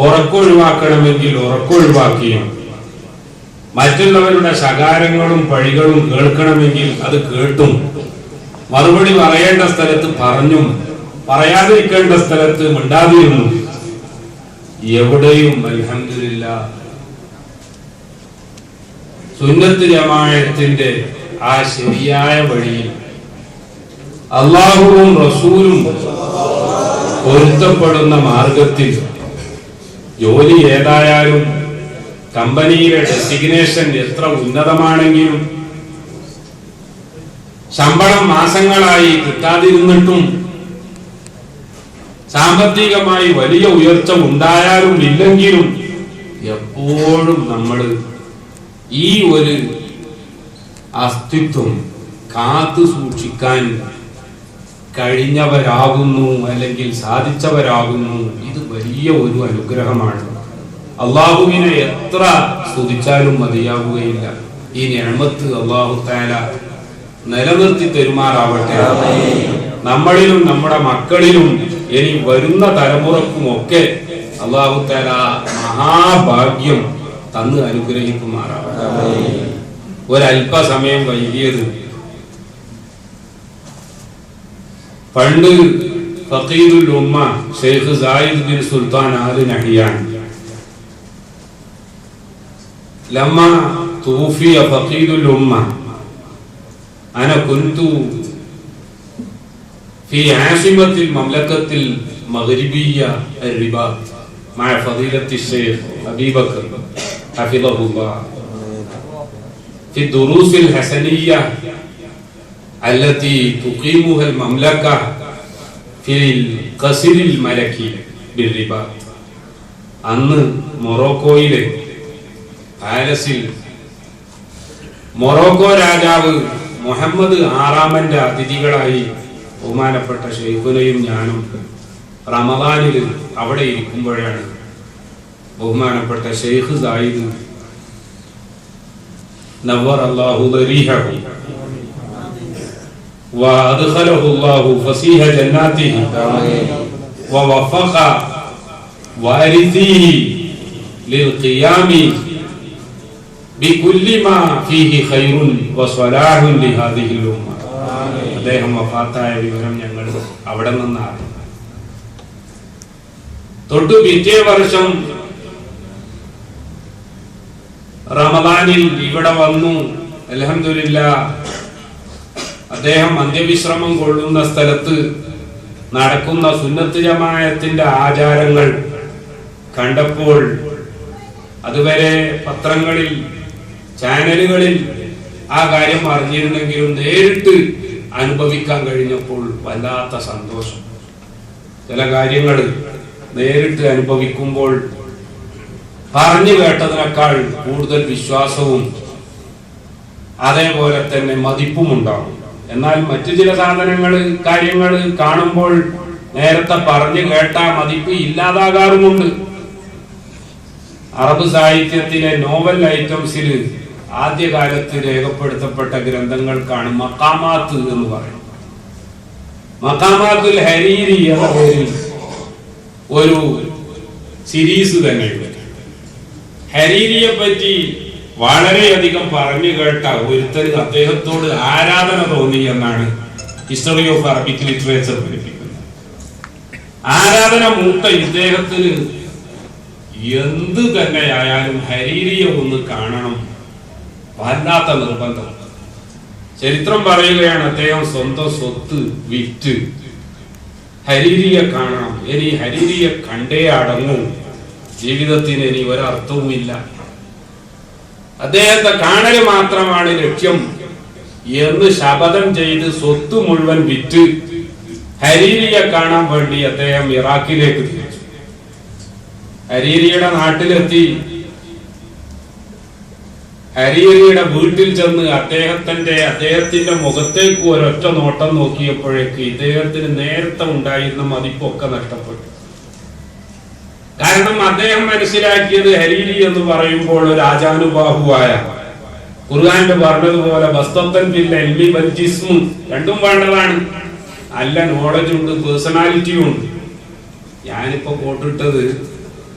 ഉറക്കൊഴിവാക്കണമെങ്കിൽ ഉറക്കൊഴിവാക്കിയും മറ്റുള്ളവരുടെ ശകാരങ്ങളും പഴികളും കേൾക്കണമെങ്കിൽ അത് കേട്ടും മറുപടി പറയേണ്ട സ്ഥലത്ത് പറഞ്ഞും പറയാതിരിക്കേണ്ട സ്ഥലത്ത് മിണ്ടാതിരുന്നു എവിടെയും അൽഹംദുലില്ലാഹ് സുന്നത്ത് ജമാഅത്തിന്റെ ആ ശരിയായ വഴിയിൽ അല്ലാഹുവും റസൂലും പൊരുത്തപ്പെടുന്ന മാർഗത്തിൽ ജോലി ഏതായാലും കമ്പനിയിലെ ഡെസിഗ്നേഷൻ എത്ര ഉന്നതമാണെങ്കിലും ശമ്പളം മാസങ്ങളായി കിട്ടാതിരുന്നിട്ടും സാമ്പത്തികമായി വലിയ ഉയർച്ച ഉണ്ടായാലും ഇല്ലെങ്കിലും എപ്പോഴും നമ്മൾ ഈ ഒരു അസ്തിത്വം കാത്തു സൂക്ഷിക്കാൻ കഴിഞ്ഞവരാകുന്നു അല്ലെങ്കിൽ സാധിച്ചവരാകുന്നു. ഇത് വലിയ ഒരു അനുഗ്രഹമാണ്. അള്ളാഹുവിനെ എത്ര സ്തുതിച്ചാലും മതിയാവുകയില്ല. ഈ നിഅമത്ത് അല്ലാഹു തആല നിലനിർത്തി തരുമാറാവട്ടെ. നമ്മളിലും നമ്മുടെ മക്കളിലും ഇനി വരുന്ന തലമുറക്കുമൊക്കെ അല്ലാഹു തആല മഹാഭാഗ്യം തന്ന് അനുഗ്രഹിക്കുമാറാവട്ടെ. ഒരല്പസമയം വൈകിയത് പണ്ട് ഫഖീദുൽ ഉമ്മ Sheikh Zayed bin Sultan Al Nahyan لما توفي فقيد الأمة أنا كنت في عاصمة المملكة المغربية الرباط مع فضيلة الشيخ أبي بكر حفظه الله في الدروس الحسنية التي تقيمها المملكة في القصر الملكي بالرباط. അന്ന് മൊറോക്കോയിലെ പാലസിൽ മൊറോക്കോ രാജാവ് മുഹമ്മദ് ആറാമന്റെ അതിഥികളായി ബഹുമാനപ്പെട്ട ഷെയ്ഖുനയും ഞാനും റമദാനിൽ അവിടെ ഇരിക്കുമ്പോഴാണ് ബഹുമാനപ്പെട്ട ഷെയ്ഖ് സായിദ് നവ്വറല്ലാഹു ദരീഹഹു വഅദ്ഖലഹു അല്ലാഹു ഫസീഹ ജന്നാതിഹി വവഫഖ വാരിഥിഹി ലിൽഖിയാമി ബികുല്ലി മാ ഫീഹി ഖൈറുൻ വസ്വലാഹുൻ ലിഹാദിഹിൽ ഉമ്മ. അദ്ദേഹം വഫാത്തായ വിവരം ഞങ്ങൾ അവിടെ നിന്നാണ്. തൊട്ടു പിറ്റേ വർഷം റമദാനിൽ ഇവിടെ വന്നു. അൽഹംദുലില്ലാഹ് അദ്ദേഹം അന്ത്യവിശ്രമം കൊള്ളുന്ന സ്ഥലത്ത് നടക്കുന്ന സുന്നത്ത് ജമാഅത്തിന്റെ ആചാരങ്ങൾ കണ്ടപ്പോൾ അതുവരെ പത്രങ്ങളിൽ ചാനലുകളിൽ ആ കാര്യം അറിഞ്ഞിരുന്നെങ്കിലും നേരിട്ട് അനുഭവിക്കാൻ കഴിഞ്ഞപ്പോൾ വല്ലാത്ത സന്തോഷം. ചില കാര്യങ്ങൾ നേരിട്ട് അനുഭവിക്കുമ്പോൾ പറഞ്ഞു കേട്ടതിനേക്കാൾ കൂടുതൽ വിശ്വാസവും അതേപോലെ തന്നെ മതിപ്പും ഉണ്ടാവും. എന്നാൽ മറ്റു ചില കാര്യങ്ങൾ കാണുമ്പോൾ നേരത്തെ പറഞ്ഞു കേട്ട മതിപ്പ് ഇല്ലാതാകാറുമുണ്ട്. അറബ് സാഹിത്യത്തിലെ നോവൽ ഐറ്റംസിൽ ആദ്യകാലത്ത് രേഖപ്പെടുത്തപ്പെട്ട ഗ്രന്ഥങ്ങൾക്കാണ് മഖാമാത്ത് എന്ന് പറയുന്നത്. മഖാമാത്തുൽ ഹരീരി എന്ന പേരിൽ ഒരു സീരീസ് തന്നെയുണ്ട്. ഹരീരിയെ പറ്റി വളരെയധികം പറഞ്ഞു കേട്ട ഒരുത്തന് അദ്ദേഹത്തോട് ആരാധന തോന്നി എന്നാണ് ഹിസ്റ്ററി ഓഫ് അറബിക് ലിറ്ററേച്ചർ പഠിപ്പിക്കുന്നത്. ആരാധന മൂത്ത ഇദ്ദേഹത്തിന് എന്ത് തന്നെയായാലും ഹരീരിയെ ഒന്ന് കാണണം, വല്ലാത്ത നിർബന്ധം. ചരിത്രം പറയുകയാണ്, അദ്ദേഹം സ്വന്തം സ്വത്ത് വിറ്റ് ഹരീരിയെ കാണണം. ഇനി ഹരീരിയെ കണ്ടേ അടങ്ങൂ, ജീവിതത്തിന് ഇനി ഒരർത്ഥവുമില്ല, അദ്ദേഹത്തെ കാണല് മാത്രമാണ് ലക്ഷ്യം എന്ന് ശപഥം ചെയ്ത് സ്വത്ത് മുഴുവൻ വിറ്റ് ഹരീരിയെ കാണാൻ വേണ്ടി അദ്ദേഹം ഇറാഖിലേക്ക് തിരിച്ചു. ഹരീരിയുടെ നാട്ടിലെത്തി ഹരീരിയുടെ വീട്ടിൽ ചെന്ന് അദ്ദേഹത്തിന്റെ മുഖത്തേക്ക് ഒരൊറ്റ നോട്ടം നോക്കിയപ്പോഴേക്ക് ഇദ്ദേഹത്തിന് നേരത്തെ ഉണ്ടായിരുന്ന മതിപ്പൊക്കെ നഷ്ടപ്പെട്ടു. കാരണം അദ്ദേഹം മനസ്സിലാക്കിയത് ഹരീരി എന്ന് പറയുമ്പോൾ ഒരു ആജാനുബാഹുവായ, ഖുർആനിൽ പറഞ്ഞതുപോലെ ബസ്തത്തൻ ബിൽ ഇൽമി വൽ ജിസ്മ്, രണ്ടും വേണ്ടതാണ്. നല്ല നോളജ് ഉണ്ട്, പേഴ്സണാലിറ്റിയും ഉണ്ട്. ഞാനിപ്പോ കോട്ടിട്ടത്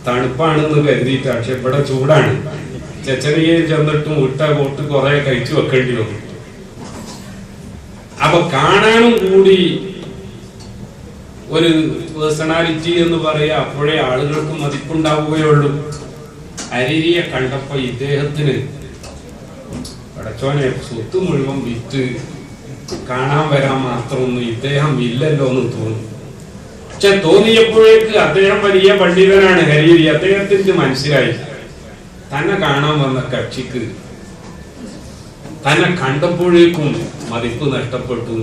തണുപ്പാണെന്ന് കരുതിയിട്ട്. പക്ഷെ ഇവിടെ ചൂടാണ്. ചെച്ചനിയിൽ ചെന്നിട്ടും ഇട്ട കോട്ട് കുറെ കഴിച്ചു വെക്കേണ്ടി വന്നു. അപ്പൊ കാണാനും കൂടി ഒരു പേഴ്സണാലിറ്റി എന്ന് പറയാ, അപ്പോഴേ ആളുകൾക്ക് മതിപ്പുണ്ടാവുകയുള്ളൂ. ഹരീരിയെ കണ്ടപ്പോ ഇദ്ദേഹത്തിന് പടച്ചോനെ സ്വത്ത് മുഴുവൻ വിറ്റ് കാണാൻ വരാൻ മാത്രമൊന്നും ഇദ്ദേഹം ഇല്ലല്ലോ എന്ന് തോന്നി. പക്ഷെ തോന്നിയപ്പോഴേക്ക് അദ്ദേഹം വലിയ പണ്ഡിതനാണ് ഹരീരി. അദ്ദേഹത്തിന് മനസ്സിലായി തന്നെ കാണാൻ വന്ന കക്ഷിക്ക് തന്നെ കണ്ടപ്പോഴേക്കും മതിപ്പ് നഷ്ടപ്പെട്ടു.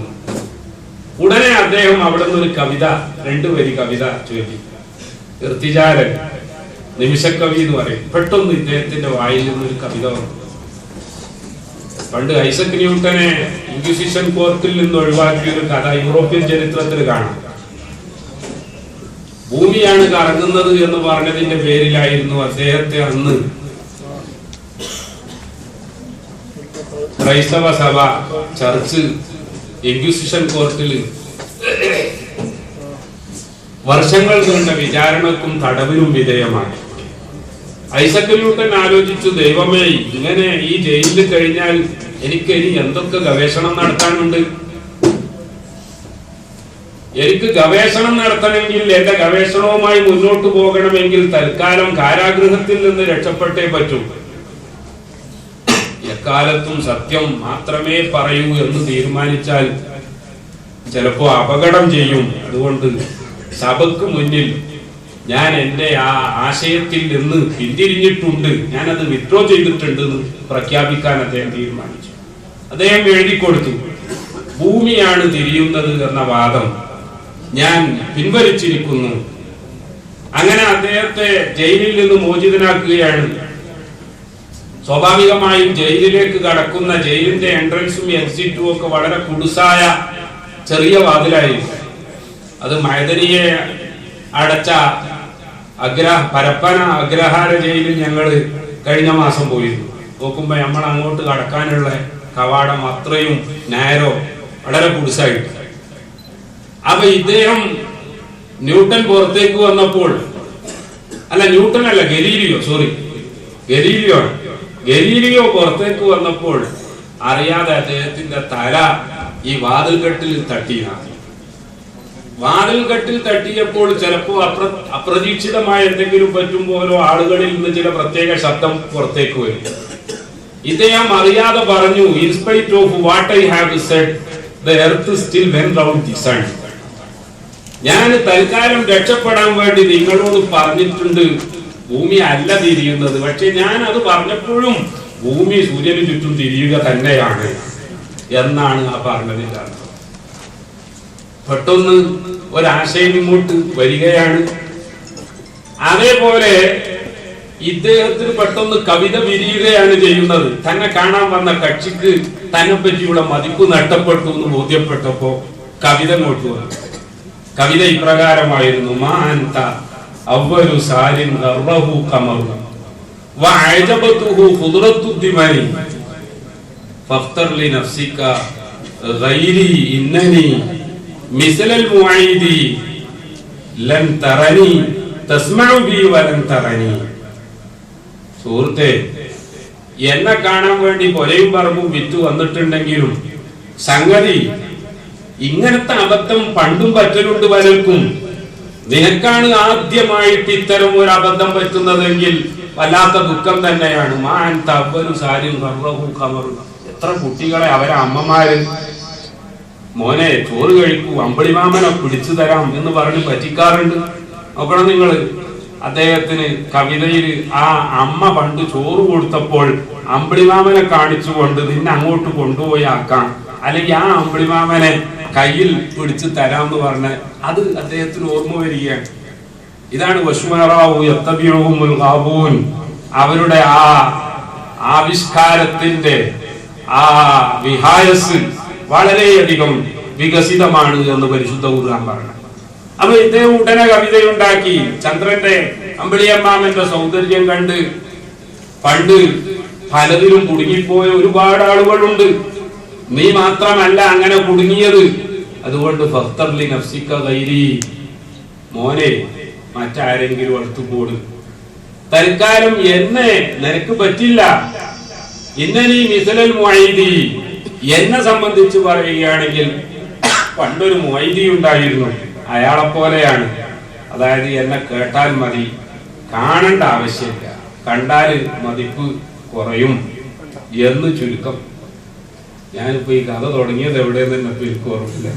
ഉടനെ അദ്ദേഹം അവിടെ നിന്ന് ഒരു കവിത, 2 വരി കവിത ചൊല്ലി. ഇർത്തിജാലൻ, നിമിഷക്കവി എന്ന് പറയും. പെട്ടെന്ന് ഇദ്ദേഹത്തിന്റെ വായിൽ നിന്നൊരു കവിത വന്നു. പണ്ട് ഐസക് ന്യൂട്ടനെ ഇൻക്വിസിഷൻ കോർട്ടിൽ നിന്ന് ഒഴിവാക്കിയ ഒരു കഥ യൂറോപ്യൻ ചരിത്രത്തിൽ കാണാം. ഭൂമിയാണ് കറങ്ങുന്നത് എന്ന് പറഞ്ഞതിന്റെ പേരിലായിരുന്നു അദ്ദേഹത്തെ അന്ന് ക്രൈസ്തവ സഭ, ചർച്ച് ഇൻക്വിസിഷൻ കോർട്ടിൽ വർഷങ്ങൾ നീണ്ട വിചാരണക്കും തടവിനും വിധേയമായി. ഐസക് ന്യൂട്ടൻ ആലോചിച്ചു, ദൈവമേ, ഇങ്ങനെ ഈ ജയിലിൽ കഴിഞ്ഞാൽ എനിക്ക് ഇനി എന്തൊക്കെ ഗവേഷണം നടത്താനുണ്ട്. എനിക്ക് ഗവേഷണം നടത്തണമെങ്കിൽ, എന്റെ ഗവേഷണവുമായി മുന്നോട്ട് പോകണമെങ്കിൽ തൽക്കാലം കാരാഗൃഹത്തിൽ നിന്ന് രക്ഷപ്പെട്ടേ പറ്റൂ. എക്കാലത്തും സത്യം മാത്രമേ പറയൂ എന്ന് തീരുമാനിച്ചാൽ ചിലപ്പോ അപകടം ചെയ്യും. അതുകൊണ്ട് സഭയ്ക്ക് മുന്നിൽ ഞാൻ എന്റെ ആ ആശയത്തിൽ നിന്ന് പിന്തിരിഞ്ഞിട്ടുണ്ട്, ഞാനത് വിത്ഡ്രോ ചെയ്തിട്ടുണ്ട് എന്ന് പ്രഖ്യാപിക്കാൻ അദ്ദേഹം തീരുമാനിച്ചു. അദ്ദേഹം എഴുതി കൊടുത്തു, ഭൂമിയാണ് തിരിയുന്നത് എന്ന വാദം ഞാൻ പിൻവലിച്ചിരിക്കുന്നു. അങ്ങനെ അദ്ദേഹത്തെ ജയിലിൽ നിന്ന് മോചിതനാക്കുകയാണ്. സ്വാഭാവികമായും ജയിലിലേക്ക് കടക്കുന്ന ജയിലിന്റെ എൻട്രൻസും എക്സിറ്റും ഒക്കെ വളരെ കുടുസായ ചെറിയ വാതിലായിരുന്നു. അത് മൈദനിയെ അടച്ച പരപ്പന അഗ്രഹാര ജയിലിൽ ഞങ്ങൾ കഴിഞ്ഞ മാസം പോയിരുന്നു. നോക്കുമ്പോ നമ്മൾ അങ്ങോട്ട് കടക്കാനുള്ള കവാടം അത്രയും നാരോ, വളരെ കുടുസായിട്ട്. അപ്പൊ ഇദ്ദേഹം ന്യൂട്ടൻ പുറത്തേക്ക് വന്നപ്പോൾ, അല്ല ന്യൂട്ടൻ അല്ല, ഗലീലിയോ പുറത്തേക്ക് വന്നപ്പോൾ അറിയാതെ അദ്ദേഹത്തിന്റെ തല ഈ വാതിൽകെട്ടിൽ തട്ടിയാണ്. വാതിൽകെട്ടിൽ തട്ടിയപ്പോൾ ചിലപ്പോ അപ്രതീക്ഷിതമായ എന്തെങ്കിലും പറ്റുമ്പോലോ ആളുകളിൽ നിന്ന് ചില പ്രത്യേക ശബ്ദം പുറത്തേക്ക് വരും. ഇദ്ദേഹം അറിയാതെ പറഞ്ഞു, in spite of what I have said the earth still went round the sun. ഞാൻ തൽക്കാലം രക്ഷപ്പെടാൻ വേണ്ടി നിങ്ങളോട് പറഞ്ഞിട്ടുണ്ട് ഭൂമി അല്ല തിരിയുന്നത്, പക്ഷെ ഞാൻ അത് പറഞ്ഞപ്പോഴും ഭൂമി സൂര്യന് ചുറ്റും തിരിയുക തന്നെയാണ് എന്നാണ് ആ പറഞ്ഞതിന്റെ അർത്ഥം. പെട്ടെന്ന് ഒരാശയം ഇങ്ങോട്ട് വരികയാണ്. അതേപോലെ ഇദ്ദേഹത്തിന് പെട്ടെന്ന് കവിത വിരിയുകയാണ് ചെയ്യുന്നത്. തന്നെ കാണാൻ വന്ന കക്ഷിക്ക് തന്നെ പറ്റിയുള്ള മതിപ്പ് നഷ്ടപ്പെട്ടു എന്ന് ബോധ്യപ്പെട്ടപ്പോ കവിത ഇങ്ങോട്ട് വന്നു. കവിത ഇപ്രകാരമായിരുന്നു, മാ അൻത അവ്വലു സാരിൻ ഗർറഹു ഖമറു വഅജബതുഹു ഖുദ്റത്തുദ്ദിമനി ഫഖ്തർ ലിനഫ്സിക ഗൈരി ഇന്നനി മിസ്ലൽ മുഈദി ലൻ തറനി തസ്മഉ ബി വലൻ തറനി. സുഹൃത്തേ, എന്നെ കാണാൻ വേണ്ടി കൊലയും പറമ്പും വിറ്റ് വന്നിട്ടുണ്ടെങ്കിലും സംഗതി ഇങ്ങനത്തെ അബദ്ധം പണ്ടും പറ്റലുണ്ട് പലർക്കും. നിനക്കാണ് ആദ്യമായിട്ട് ഇത്തരം ഒരു അബദ്ധം പറ്റുന്നതെങ്കിൽ വല്ലാത്ത ദുഃഖം തന്നെയാണ്. മാൻ തവ്വലു സാരിൻ ഗർറഹു ഖമറു. എത്ര കുട്ടികളെ അവരെ അമ്മമാര് മോനെ ചോറ് കഴിക്കൂ, അമ്പിളിമാമനെ പിടിച്ചു തരാം എന്ന് പറഞ്ഞ് പറ്റിക്കാറുണ്ട്. നോക്കണം നിങ്ങൾ, അദ്ദേഹത്തിന് കവിതയിൽ ആ അമ്മ പണ്ട് ചോറ് കൊടുത്തപ്പോൾ അമ്പിളിമാമനെ കാണിച്ചുകൊണ്ട് നിന്നെ അങ്ങോട്ട് കൊണ്ടുപോയി ആക്കാം, അല്ലെങ്കിൽ ആ അമ്പിളിമാമനെ കയ്യിൽ പിടിച്ചു തരാമെന്ന് പറഞ്ഞ് അത് അദ്ദേഹത്തിന് ഓർമ്മ വരികയാണ്. ഇതാണ് അവരുടെ ആ ആവിഷ്കാരത്തിന്റെ ആ വിഹായസ് വളരെയധികം വികസിതമാണ് എന്ന് പരിശുദ്ധ ഖുർആൻ പറഞ്ഞു. അപ്പൊ ഇദ്ദേഹം ഉടനെ കവിതയുണ്ടാക്കി. ചന്ദ്രന്റെ അമ്പിളിയമ്മാമന്റെ സൗന്ദര്യം കണ്ട് പണ്ട് പലതിലും കുടുങ്ങിപ്പോയ ഒരുപാട് ആളുകളുണ്ട്. നീ മാത്രമല്ല അങ്ങനെ കുടുങ്ങിയത്. അതുകൊണ്ട് ഫഖ്തർ ലി നഫ്സിക ഗൈരി, മോനെ മറ്റാരെങ്കിലും അടുത്തുപോട്, തൽക്കാലം എന്നെ നിനക്ക് പറ്റില്ല. ഇന്നനി മിസലൽ മുഅയ്ദി, എന്നെ സംബന്ധിച്ച് പറയുകയാണെങ്കിൽ പണ്ടൊരു മുഅയ്ദി ഉണ്ടായിരുന്നു, അയാളെ പോലെയാണ്. അതായത് എന്നെ കേട്ടാൽ മതി, കാണേണ്ട ആവശ്യമില്ല, കണ്ടാൽ മതിപ്പ് കുറയും എന്ന് ചുരുക്കം. ഞാനിപ്പോ ഈ കഥ തുടങ്ങിയത് എവിടെയെന്ന് എനിക്ക് എനിക്ക് ഓർമ്മില്ല.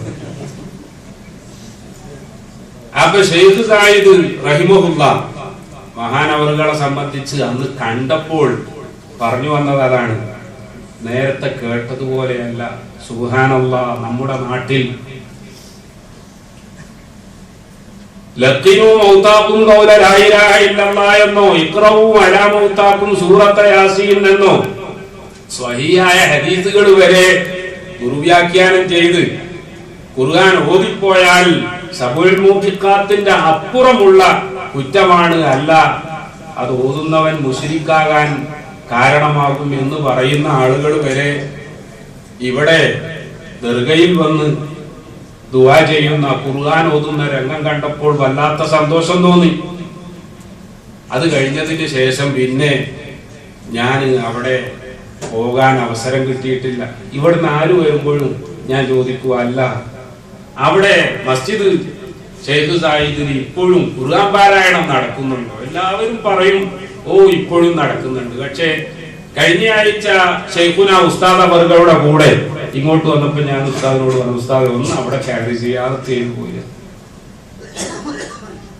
അപ്പൊ ഷെയ്ഖ് സായിദ് റഹിമഹുല്ലാഹ് മഹാനവറുകളെ സംബന്ധിച്ച് അന്ന് കണ്ടപ്പോൾ പറഞ്ഞു വന്നത് അതാണ്. നേരത്തെ കേട്ടതുപോലെയല്ല. സുബ്ഹാനല്ലാഹ്, നമ്മുടെ നാട്ടിൽ ലഖിനു മൗതാക്കും ഖൗല ലാ ഇലാഹ ഇല്ലല്ലാഹ് എന്നോ ഇഖ്റഉ അലാ മൗതാക്കും സൂറത്ത യാസീൻ എന്നോ സ്വഹീഹായ ഹദീസുകൾ വരെ ദുർവ്യാഖ്യാനം ചെയ്ത് ഖുർആൻ ഓതിപ്പോയാൽ സബുൽ മൂഖിഖാത്തിന്റെ അപ്പുറമുള്ള കുറ്റമാണ്, അല്ല അത് ഓതുന്നവൻ മുശ്രിക്കാകാൻ കാരണമാകും എന്ന് പറയുന്ന ആളുകൾ വരെ ഇവിടെ ദർഗയിൽ വന്ന് ദുആ ചെയ്യുന്ന, ഖുർആൻ ഓതുന്ന രംഗം കണ്ടപ്പോൾ വല്ലാത്ത സന്തോഷം തോന്നി. അത് കഴിഞ്ഞതിന് ശേഷം പിന്നെ ഞാൻ അവിടെ പോകാൻ അവസരം കിട്ടിയിട്ടില്ല. ഇവിടുന്ന് ആര് വരുമ്പോഴും ഞാൻ ചോദിക്കുക, അല്ല അവിടെ മസ്ജിദ് ഷെയ്ഖ് സായിദിൽ ഇപ്പോഴും ഖുർആൻ പാരായണം നടക്കുന്നുണ്ടോ? എല്ലാവരും പറയും ഓ ഇപ്പോഴും നടക്കുന്നുണ്ട്. പക്ഷേ കഴിഞ്ഞ ആഴ്ച ഷെയ്ഖുന ഉസ്താദ് അവരുടെ കൂടെ ഇങ്ങോട്ട് വന്നപ്പോ ഞാൻ ഉസ്താദിനോട് പറഞ്ഞു, ഉസ്താദ് ഒന്ന് അവിടെ ക്യാരി സിയാറത്ത് ചെയ്ത് പോയി.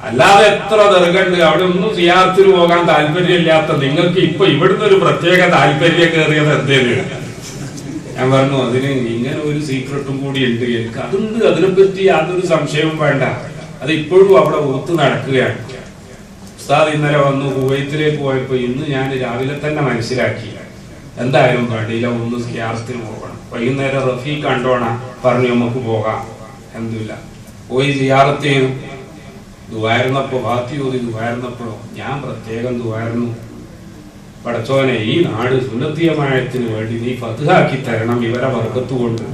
അല്ലാതെ എത്ര ദർഗണ്ട്, അവിടെ ഒന്നും സിയാറത്തിന് പോകാൻ താല്പര്യമില്ലാത്ത നിങ്ങൾക്ക് ഇപ്പൊ ഇവിടുന്ന് ഒരു പ്രത്യേക താല്പര്യം കയറിയത് എന്തേലും? ഞാൻ പറഞ്ഞു അതിന് ഇങ്ങനെ ഒരു സീക്രട്ടും കൂടി ഉണ്ട്, എനിക്ക് അതുണ്ട്, അതിനെപ്പറ്റി യാതൊരു സംശയവും വേണ്ട, അത് ഇപ്പോഴും അവിടെ ഒത്തു നടക്കുകയാണ്. ഉസ്താദ് ഇന്നലെ വന്നു കുവൈത്തിലേക്ക് പോയപ്പോ ഇന്ന് ഞാൻ രാവിലെ തന്നെ മനസ്സിലാക്കി എന്തായാലും വേണ്ടിയില്ല, ഒന്ന് സിയാറത്തിന് പോകണം. വൈകുന്നേരം റഫീഖ് കണ്ടോണ പറഞ്ഞു നമുക്ക് പോകാം. എന്തില്ല പോയി സിയാറത്ത് ചെയ്തു. ദുആയിരുന്നപ്പോ ബാത്തി ഓതി ദുആയിരുന്നപ്പോഴോ ഞാൻ പ്രത്യേകം ദുആയിരുന്നു, പടച്ചോനെ ഈ നാട് സുന്നത്തിയമായത്തിന് വേണ്ടി നീ ഫത്ഹാക്കി തരണം ഇവരെ ബർക്കത്ത് കൊണ്ട്.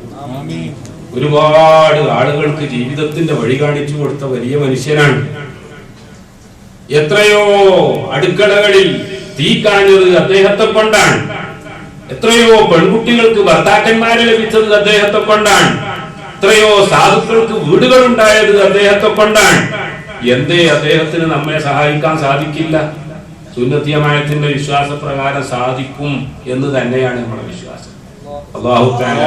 ഒരുപാട് ആളുകൾക്ക് ജീവിതത്തിന്റെ വഴി കാണിച്ചു കൊടുത്ത വലിയ മനുഷ്യനാണ്. എത്രയോ അടുക്കളകളിൽ തീ കാഞ്ഞത് അദ്ദേഹത്തെ കൊണ്ടാണ്. എത്രയോ പെൺകുട്ടികൾക്ക് ഭർത്താക്കന്മാരെ ലഭിച്ചത് അദ്ദേഹത്തെ കൊണ്ടാണ്. എത്രയോ സാധുക്കൾക്ക് വീടുകൾ ഉണ്ടായത് അദ്ദേഹത്തെ കൊണ്ടാണ്. എന്തേ അദ്ദേഹത്തിന് നമ്മെ സഹായിക്കാൻ സാധിക്കില്ല? സുന്നത്തിയമായത്തിന്റെ വിശ്വാസപ്രകാരം സാധിക്കും എന്ന് തന്നെയാണ് നമ്മുടെ വിശ്വാസം. അല്ലാഹു തആല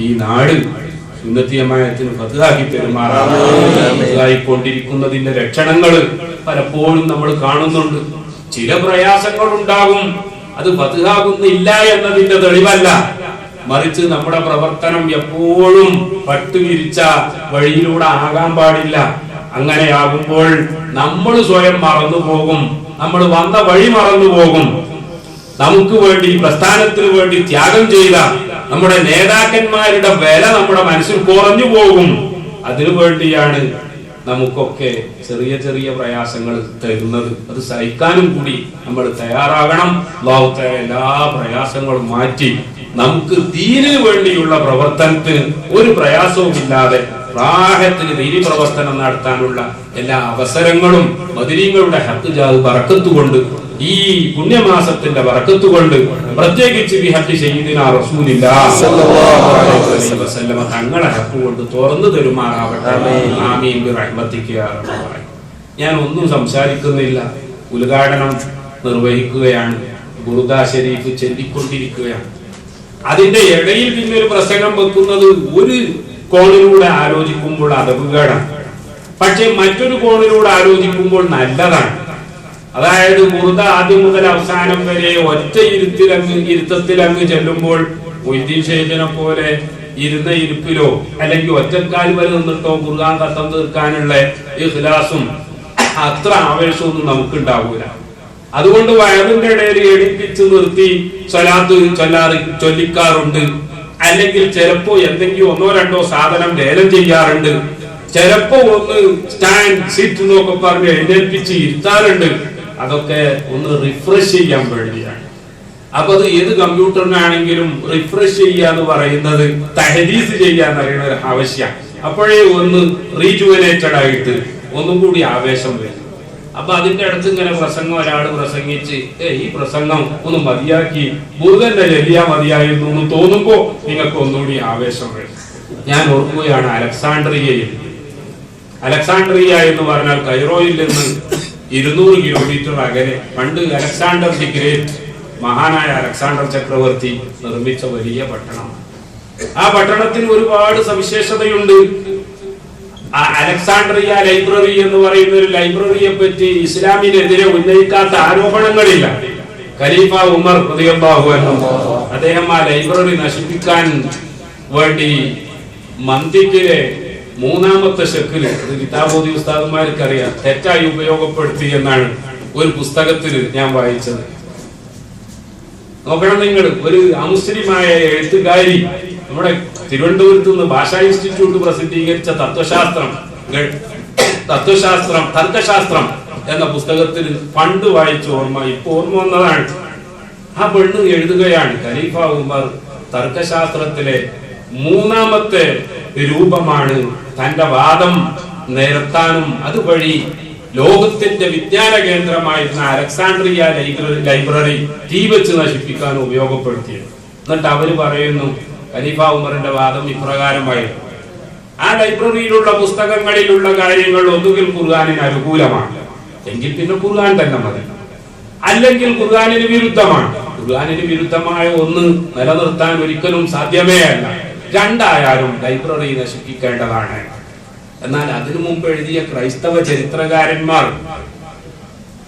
ഈ നാട് സുന്നത്തിയമായത്തിന് ഫത്ഹാക്കി പെരുമാറായിക്കൊണ്ടിരിക്കുന്നതിന്റെ ലക്ഷണങ്ങൾ പലപ്പോഴും നമ്മൾ കാണുന്നുണ്ട്. ചില പ്രയാസങ്ങൾ ഉണ്ടാകും, അത് ഫത്ഹാകുന്നില്ല എന്നതിന്റെ തെളിവല്ല, മറിച്ച് നമ്മുടെ പ്രവർത്തനം എപ്പോഴും പട്ടുവിരിച്ച വഴിയിലൂടെ ആകാൻ പാടില്ല. അങ്ങനെയാകുമ്പോൾ നമ്മൾ സ്വയം മറന്നു പോകും, നമ്മൾ വന്ന വഴി മറന്നു പോകും. നമുക്ക് വേണ്ടി പ്രസ്ഥാനത്തിന് വേണ്ടി ത്യാഗം ചെയ്ത നമ്മുടെ നേതാക്കന്മാരുടെ വില നമ്മുടെ മനസ്സിൽ കുറഞ്ഞു പോകും. അതിനു വേണ്ടിയാണ് നമുക്കൊക്കെ ചെറിയ ചെറിയ പ്രയാസങ്ങൾ തരുന്നത്. അത് സഹിക്കാനും കൂടി നമ്മൾ തയ്യാറാകണം. അല്ലാഹു തആല എല്ലാ പ്രയാസങ്ങളും മാറ്റി നമുക്ക് ദീനിനു വേണ്ടിയുള്ള പ്രവർത്തനത്തിന് ഒരു പ്രയാസവും ഇല്ലാതെ റാഹത്തിന് ദീനി പ്രവർത്തനം നടത്താനുള്ള എല്ലാ അവസരങ്ങളും മദീനയുടെ ഹഖ് ജാഹ് ബറക്കത്ത് കൊണ്ട്, ഈ പുണ്യമാസത്തിന്റെ ബറക്കത്ത് കൊണ്ട്, പ്രത്യേകിച്ച് ബിഹഖ് സയ്യിദിനാ റസൂലുള്ളാഹി സ്വല്ലല്ലാഹു അലൈഹി വസല്ലം തങ്ങളെ ഹഖ് കൊണ്ട് തുറന്നു തരുമാറാവട്ടെ. ആമീൻ ബിറഹ്മതിക യാ റബ്ബൽ. ഞാൻ ഒന്നും സംസാരിക്കുന്നില്ല, ഉദ്ഘാടനം നിർവഹിക്കുകയാണ്, ബുർദ ശരീഫ് ചൊല്ലിക്കൊണ്ടിരിക്കുകയാണ്. അതിന്റെ ഇടയിൽ പിന്നെ ഒരു പ്രസംഗം വെക്കുന്നത് ഒരു കോണിലൂടെ ആലോചിക്കുമ്പോൾ അതവുകേടാണ്, പക്ഷെ മറ്റൊരു കോണിലൂടെ ആലോചിക്കുമ്പോൾ നല്ലതാണ്. അതായത് ബുർദ ആദ്യം മുതൽ അവസാനം വരെ ഒറ്റ ഇരുത്തത്തിലങ്ങ് ചെല്ലുമ്പോൾ മൊയ്തീൻ ശൈഖിനെ പോലെ ഇരുന്ന ഇരിപ്പിലോ അല്ലെങ്കിൽ ഒറ്റക്കാൽ വരെ നിന്നിട്ടോ ഖുർആൻ ഖത്തം തീർക്കാനുള്ള ഇഖ്ലാസും അത്ര ആവേശമൊന്നും നമുക്ക് ഉണ്ടാവൂല. അതുകൊണ്ട് വയറിന്റെ ഇടയിൽ എടിപ്പിച്ച് നിർത്തി സ്വലാത്ത് ചൊല്ലിക്കാറുണ്ട്. അല്ലെങ്കിൽ ചിലപ്പോ എന്തെങ്കിലും ഒന്നോ രണ്ടോ സാധനം ലേലം ചെയ്യാറുണ്ട്. ചിലപ്പോ ഒന്ന് സ്റ്റാൻഡ് സീറ്റ് എന്നൊക്കെ പറഞ്ഞ് എഴുന്നേൽപ്പിച്ച് ഇരുത്താറുണ്ട്. അതൊക്കെ ഒന്ന് റിഫ്രഷ് ചെയ്യാൻ വേണ്ടിയാണ്. അപ്പൊ അത് ഏത് കമ്പ്യൂട്ടറിനാണെങ്കിലും റിഫ്രഷ് ചെയ്യാന്ന് പറയുന്നത് തഹദീസ് ചെയ്യാന്ന് പറയുന്ന ഒരു ആവശ്യം. അപ്പോഴേ ഒന്ന് റീജുവനേറ്റഡ് ആയിട്ട് ഒന്നും കൂടി ആവേശം വരും. അപ്പൊ അതിന്റെ അടുത്ത് ഇങ്ങനെ പ്രസംഗം ഒരാൾ പ്രസംഗിച്ച് ഈ പ്രസംഗം ഒന്ന് മതിയാക്കി ബുധന്റെ ചെല്ലിയാ മതിയായിരുന്നു എന്ന് തോന്നുമ്പോ നിങ്ങൾക്ക് ഒന്നുകൂടി ആവേശം വരും. ഞാൻ ഓർക്കുകയാണ് അലക്സാണ്ട്രിയ എന്ന് പറഞ്ഞാൽ കൈറോയിൽ നിന്ന് 200 കിലോമീറ്റർ അകലെ പണ്ട് അലക്സാണ്ടർ ദി ഗ്രേറ്റ്, മഹാനായ അലക്സാണ്ടർ ചക്രവർത്തി നിർമ്മിച്ച വലിയ പട്ടണം. ആ പട്ടണത്തിന് ഒരുപാട് സവിശേഷതയുണ്ട്. അലക്സാണ്ട്രിയ ലൈബ്രറി എന്ന് പറയുന്ന ഒരു ലൈബ്രറിയെ പറ്റി ഇസ്ലാമിനെതിരെ ഉന്നയിക്കാത്ത ആരോപണങ്ങളില്ല. ഖലീഫ ഉമർ റളിയല്ലാഹു അൻഹു അദ്ദേഹം ആ ലൈബ്രറി നശിപ്പിക്കാൻ വേണ്ടി മന്ദിക്കിലെ 3-ാമത്തെ ഷെക്കില്, അത് കിതാബോധി ഉസ്താദന്മാർക്ക് അറിയാം, തെറ്റായി ഉപയോഗപ്പെടുത്തി എന്നാണ് ഒരു പുസ്തകത്തിൽ ഞാൻ വായിച്ചത്. നോക്കണം നിങ്ങൾ, ഒരു അമുസ്ലിമായ എഴുത്തുകാരി നമ്മുടെ തിരുവനന്തപുരത്ത് നിന്ന് ഭാഷാ ഇൻസ്റ്റിറ്റ്യൂട്ട് പ്രസിദ്ധീകരിച്ച തർക്കശാസ്ത്രം എന്ന പുസ്തകത്തിൽ പണ്ട് വായിച്ച ഓർമ്മ ഇപ്പൊ ഓർമ്മ വന്നതാണ്. ആ പെണ്ണ് എഴുതുകയാണ്, ഖലീഫ ഉമർ തർക്കശാസ്ത്രത്തിലെ 3-ാമത്തെ രൂപമാണ് തന്റെ വാദം നിരത്താനും അതുവഴി ലോകത്തിന്റെ വിജ്ഞാന കേന്ദ്രമായിരുന്ന അലക്സാണ്ട്രിയ ലൈബ്രറി തീ വെച്ച് നശിപ്പിക്കാനും ഉപയോഗപ്പെടുത്തിയത്. എന്നിട്ട് അവര് പറയുന്നു ഖലീഫ ഉമറിന്റെ വാദം ഇപ്രകാരമായിരുന്നു: ആ ലൈബ്രറിയിലുള്ള പുസ്തകങ്ങളിലുള്ള കാര്യങ്ങൾ ഒന്നുകിൽ ഖുർആനിന് അനുകൂലമാണ്, എങ്കിൽ പിന്നെ ഖുർആൻ തന്നെ മതി, അല്ലെങ്കിൽ ഖുർആനിന് വിരുദ്ധമാണ്. ഖുർആനിന് വിരുദ്ധമായ ഒന്ന് നിലനിർത്താൻ ഒരിക്കലും സാധ്യമേ അല്ല. രണ്ടായാലും ലൈബ്രറി നശിപ്പിക്കേണ്ടതാണ്. എന്നാൽ അതിനു മുമ്പ് എഴുതിയ ക്രൈസ്തവ ചരിത്രകാരന്മാർ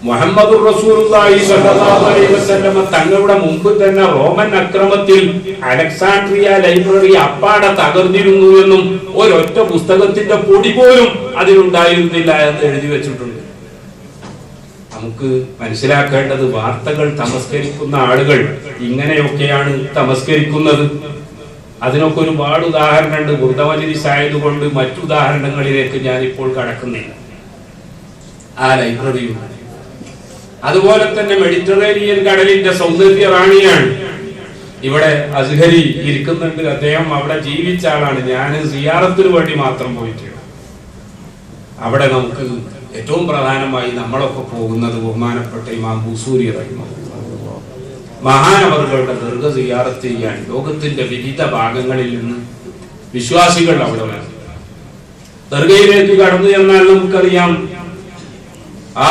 മുഹമ്മദുർ റസൂലുള്ളാഹി സ്വല്ലല്ലാഹു അലൈഹി വസല്ലം തങ്ങളുടെ മുമ്പ് തന്നെ റോമൻ അക്രമത്തിൽ അലക്സാണ്ട്രിയ ലൈബ്രറി അപ്പാടെ തകർന്നിരുന്നു എന്നും ഒരൊറ്റ പുസ്തകത്തിന്റെ പൊടി പോലും അതിലുണ്ടായിരുന്നില്ല എന്ന് എഴുതി വെച്ചിട്ടുണ്ട്. നമുക്ക് മനസ്സിലാക്കേണ്ടത്, വാർത്തകൾ തമസ്കരിക്കുന്ന ആളുകൾ ഇങ്ങനെയൊക്കെയാണ് തമസ്കരിക്കുന്നത്. അതിനൊക്കെ ഒരുപാട് ഉദാഹരണമുണ്ട്. വൃദ്ധമജ്‌ലിസ് ആയതുകൊണ്ട് മറ്റു ഉദാഹരണങ്ങളിലേക്ക് ഞാൻ ഇപ്പോൾ കടക്കുന്നില്ല. ആ ലൈബ്രറിയും അതുപോലെ തന്നെ മെഡിറ്ററേനിയൻ കടലിന്റെ സൗന്ദര്യ റാണിയാണ്. ഇവിടെ അസ്ഹരി ഇരിക്കുന്നുണ്ട്, അദ്ദേഹം അവിടെ ജീവിച്ച ആളാണ്. ഞാൻ സിയാറത്തിന് വേണ്ടി മാത്രം പോയിട്ടുണ്ട്. അവിടെ നമുക്ക് ഏറ്റവും പ്രധാനമായി നമ്മളൊക്കെ പോകുന്നത് ബഹുമാനപ്പെട്ട ഇമാം ബുസൂരി റഹിമഹുല്ലാഹ് മഹാനവറുകളുടെ ദർഗ സിയാറത്ത് ചെയ്യാൻ ലോകത്തിന്റെ വിവിധ ഭാഗങ്ങളിൽ നിന്ന് വിശ്വാസികൾ അവിടെ വരും. ദർഗയിലേക്ക് കടന്നു ചെന്നാൽ നമുക്കറിയാം, ആ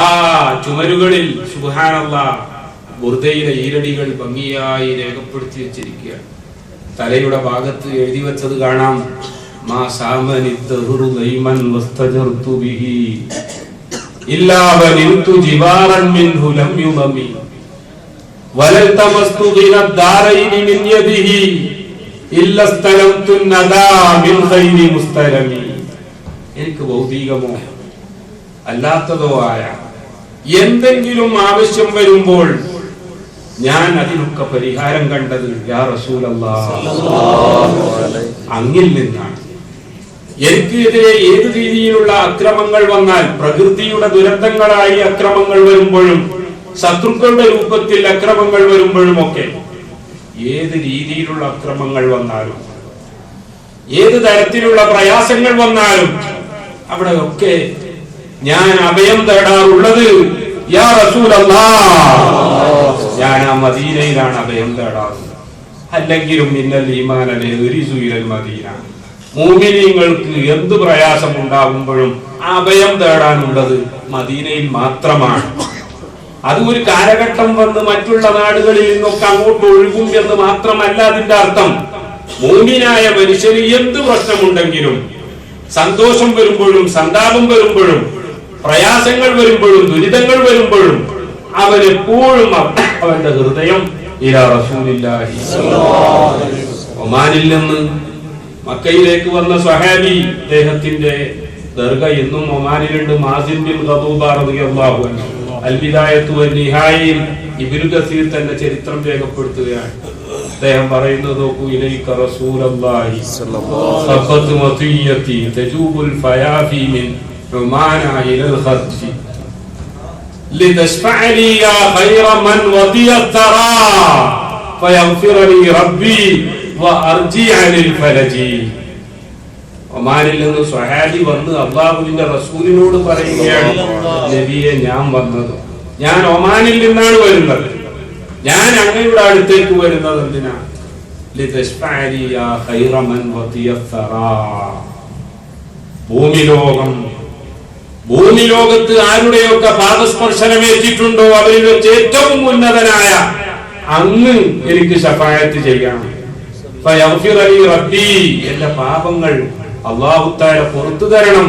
ചുമരുകളിൽ സുബ്ഹാനല്ലാഹ് ബുർദയിലെ ഈരടികൾ ഭംഗിയായി രേഖപ്പെടുത്തി വെച്ചിരിക്കുകയാണ്. തലയുടെ ഭാഗത്ത് എഴുതി വെച്ചത് കാണാം: മാ സാമനി തഹ്റു ദൈമൻ വസ്തജർതു ബിഹി ഇല്ലാ വനിതു ജിവാറൻ മിൻഹു ലം യുമി വലൽ തമസ്തു ഗിനദ് ദാരൈനി മിൻ യദിഹി ഇല്ല സ്തലംതു നദാ മിൻ ഖൈരി മുസ്തലമി. എനിക്ക് ഭൗതികമോ അല്ലാത്തതോ ആയ എന്തെങ്കിലും ആവശ്യം വരുമ്പോൾ ഞാൻ അതിനൊക്കെ പരിഹാരം കണ്ടത് യാ റസൂലല്ലാഹ് അങ്ങിൽ നിന്നാണ്. എനിക്കെതിരെ ഏത് രീതിയിലുള്ള അക്രമങ്ങൾ വന്നാൽ, പ്രകൃതിയുടെ ദുരന്തങ്ങളായി അക്രമങ്ങൾ വരുമ്പോഴും ശത്രുക്കളുടെ രൂപത്തിൽ അക്രമങ്ങൾ വരുമ്പോഴും ഒക്കെ, ഏത് രീതിയിലുള്ള അക്രമങ്ങൾ വന്നാലും ഏത് തരത്തിലുള്ള പ്രയാസങ്ങൾ വന്നാലും അവിടെ ഒക്കെ ഞാൻ അഭയം തേടാറുള്ളത് യാ റസൂലല്ലാഹ്, ഞാൻ ആ മദീനയിലാണ് അഭയം തേടാറുള്ളത്. അല്ലെങ്കിലും ഇന്നൽ ഈമാന ലയഗ്രിസു ഇലൽ മദീന, മുഅ്മിനീങ്ങൾക്ക് എന്ത് പ്രയാസം ഉണ്ടാകുമ്പോഴും അഭയം തേടാനുള്ളത് മദീനയിൽ മാത്രമാണ്. അത് ഒരു കാലഘട്ടം വന്ന് മറ്റുള്ള നാടുകളിൽ നിന്നൊക്കെ അങ്ങോട്ട് ഒഴുകും എന്ന് മാത്രമല്ല അതിന്റെ അർത്ഥം. മുഅ്മിനായ മനുഷ്യന് എന്ത് പ്രശ്നമുണ്ടെങ്കിലും, സന്തോഷം വരുമ്പോഴും സന്താപം വരുമ്പോഴും പ്രയാസങ്ങൾ വരുമ്പോഴും ദുരിതങ്ങൾ വരുമ്പോഴും അവൻ എപ്പോഴും അവന്റെ ഹൃദയം ഇലാ റസൂലില്ലാഹി സ്വല്ലല്ലാഹു അലൈഹി വസല്ലം. ഒമാനിൽ നിന്ന് മക്കയിലേക്ക് വന്ന സ്വഹാബി, അദ്ദേഹത്തിന്റെ ദർഗ ഇന്നും ഒമാനിലുണ്ട്. മാസിൻ ബിൻ ഖദൂബ റളിയല്ലാഹു അൻഹു അൽ ബിദായത്തു വൻ നിഹായയിൽ ഇബ്നു കസീർ തന്റെ ചരിത്രം രേഖപ്പെടുത്തുകയാണ്. അദ്ദേഹം പറയുന്നത് നോക്കൂ: ഇലൈക റസൂലല്ലാഹി സഖത്ത് മതിയതി തജൂബുൽ ഫയാഫി മിൻ ഉമാന ഇലൽ ഖദ്ഫി لتشفع لي يا خير من وطي الثرى فيغفر لي ربي وارجع للفلج. ഒമാനിൽ നിന്ന് സ്വഹാബി വന്ന് അള്ളാഹുവിന്റെ റസൂലിനോട് പറയുകയാണ്, നബിയെ ഞാൻ വന്നത്, ഞാൻ ഒമാനിൽ നിന്നാണ് വരുന്നത്, ഞാൻ അങ്ങയുടെ അടുത്തേക്ക് വരുന്നത് എന്തിനാ? ഭൂമിലോകത്ത് ആരുടെയൊക്കെ പാദസ്പർശനമേറ്റിട്ടുണ്ടോ അവരിൽ വെച്ച് ഏറ്റവും ഉന്നതനായ അങ്ങ് എനിക്ക് ശഫാഅത്ത് ചെയ്യണം. എന്റെ പാപങ്ങൾ അല്ലാഹു തആല പുറത്തു തരണം,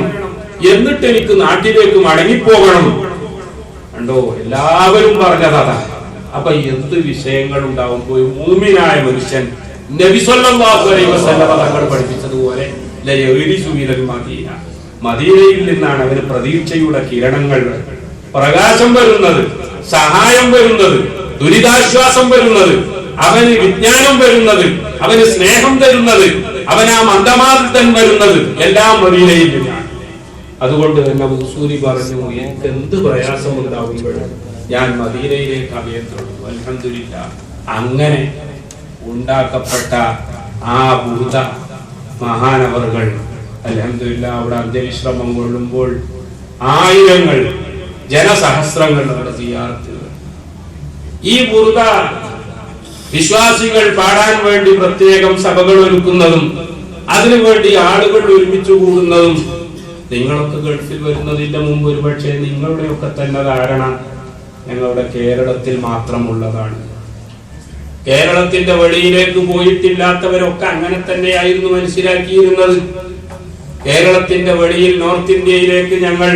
എന്നിട്ട് എനിക്ക് നാട്ടിലേക്ക് മടങ്ങിപ്പോകണം. കണ്ടോ, എല്ലാവരും പറഞ്ഞതാണ്. അപ്പൊ എന്ത് വിഷയങ്ങൾ ഉണ്ടാവുമ്പോ മുഅ്മിനായ മനുഷ്യൻ നബി സല്ലല്ലാഹു അലൈഹി വസല്ലം തങ്ങൾ പഠിപ്പിച്ചതുപോലെ മദീനയിൽ നിന്നാണ് അവന് പ്രതീക്ഷയുടെ കിരണങ്ങൾ, പ്രകാശം വരുന്നത്, സഹായം വരുന്നത്, ദുരിതാശ്വാസം വരുന്നത്, അവന് വിജ്ഞാനം വരുന്നത്, അവന് സ്നേഹം തരുന്നത്, അവന് ആ മന്ദമാർത്തൻ വരുന്നത് എല്ലാം മദീനയിൽ നിന്നാണ്. അതുകൊണ്ട് തന്നെ മുസൂരി പറഞ്ഞു, എനിക്ക് എന്ത് പ്രയാസം ഉണ്ടാവുമ്പോഴും ഞാൻ മദീനയിലേക്ക് അഭയത്തുള്ളൂ. അൽഹംദുലില്ലാഹ്, അങ്ങനെ ഉണ്ടാക്കപ്പെട്ട ആ ബുദ്ധ മഹാനവറുകൾ അൽഹംദുലില്ലാഹ് അവിടെ അന്ത്യവിശ്രമം കൊള്ളുമ്പോൾ ആയിരങ്ങൾ, ജനസഹസ്രങ്ങൾ അവിടെ സിയാറത്ത്. ഈ ബുർദ വിശ്വാസികൾ പാടാൻ വേണ്ടി പ്രത്യേകം സഭകൾ ഒരുക്കുന്നതും അതിനുവേണ്ടി ആളുകൾ ഒരുമിച്ച് കൂടുന്നതും, നിങ്ങളൊക്കെ ഗൾഫിൽ വരുന്നതിന്റെ മുമ്പ് ഒരുപക്ഷെ നിങ്ങളുടെയൊക്കെ തന്നെ ധാരണ ഞങ്ങളുടെ കേരളത്തിൽ മാത്രമുള്ളതാണ്. കേരളത്തിന്റെ വെളിയിലേക്ക് പോയിട്ടില്ലാത്തവരൊക്കെ അങ്ങനെ തന്നെയായിരുന്നു മനസ്സിലാക്കിയിരുന്നത്. കേരളത്തിന്റെ വെളിയിൽ നോർത്ത് ഇന്ത്യയിലേക്ക് ഞങ്ങൾ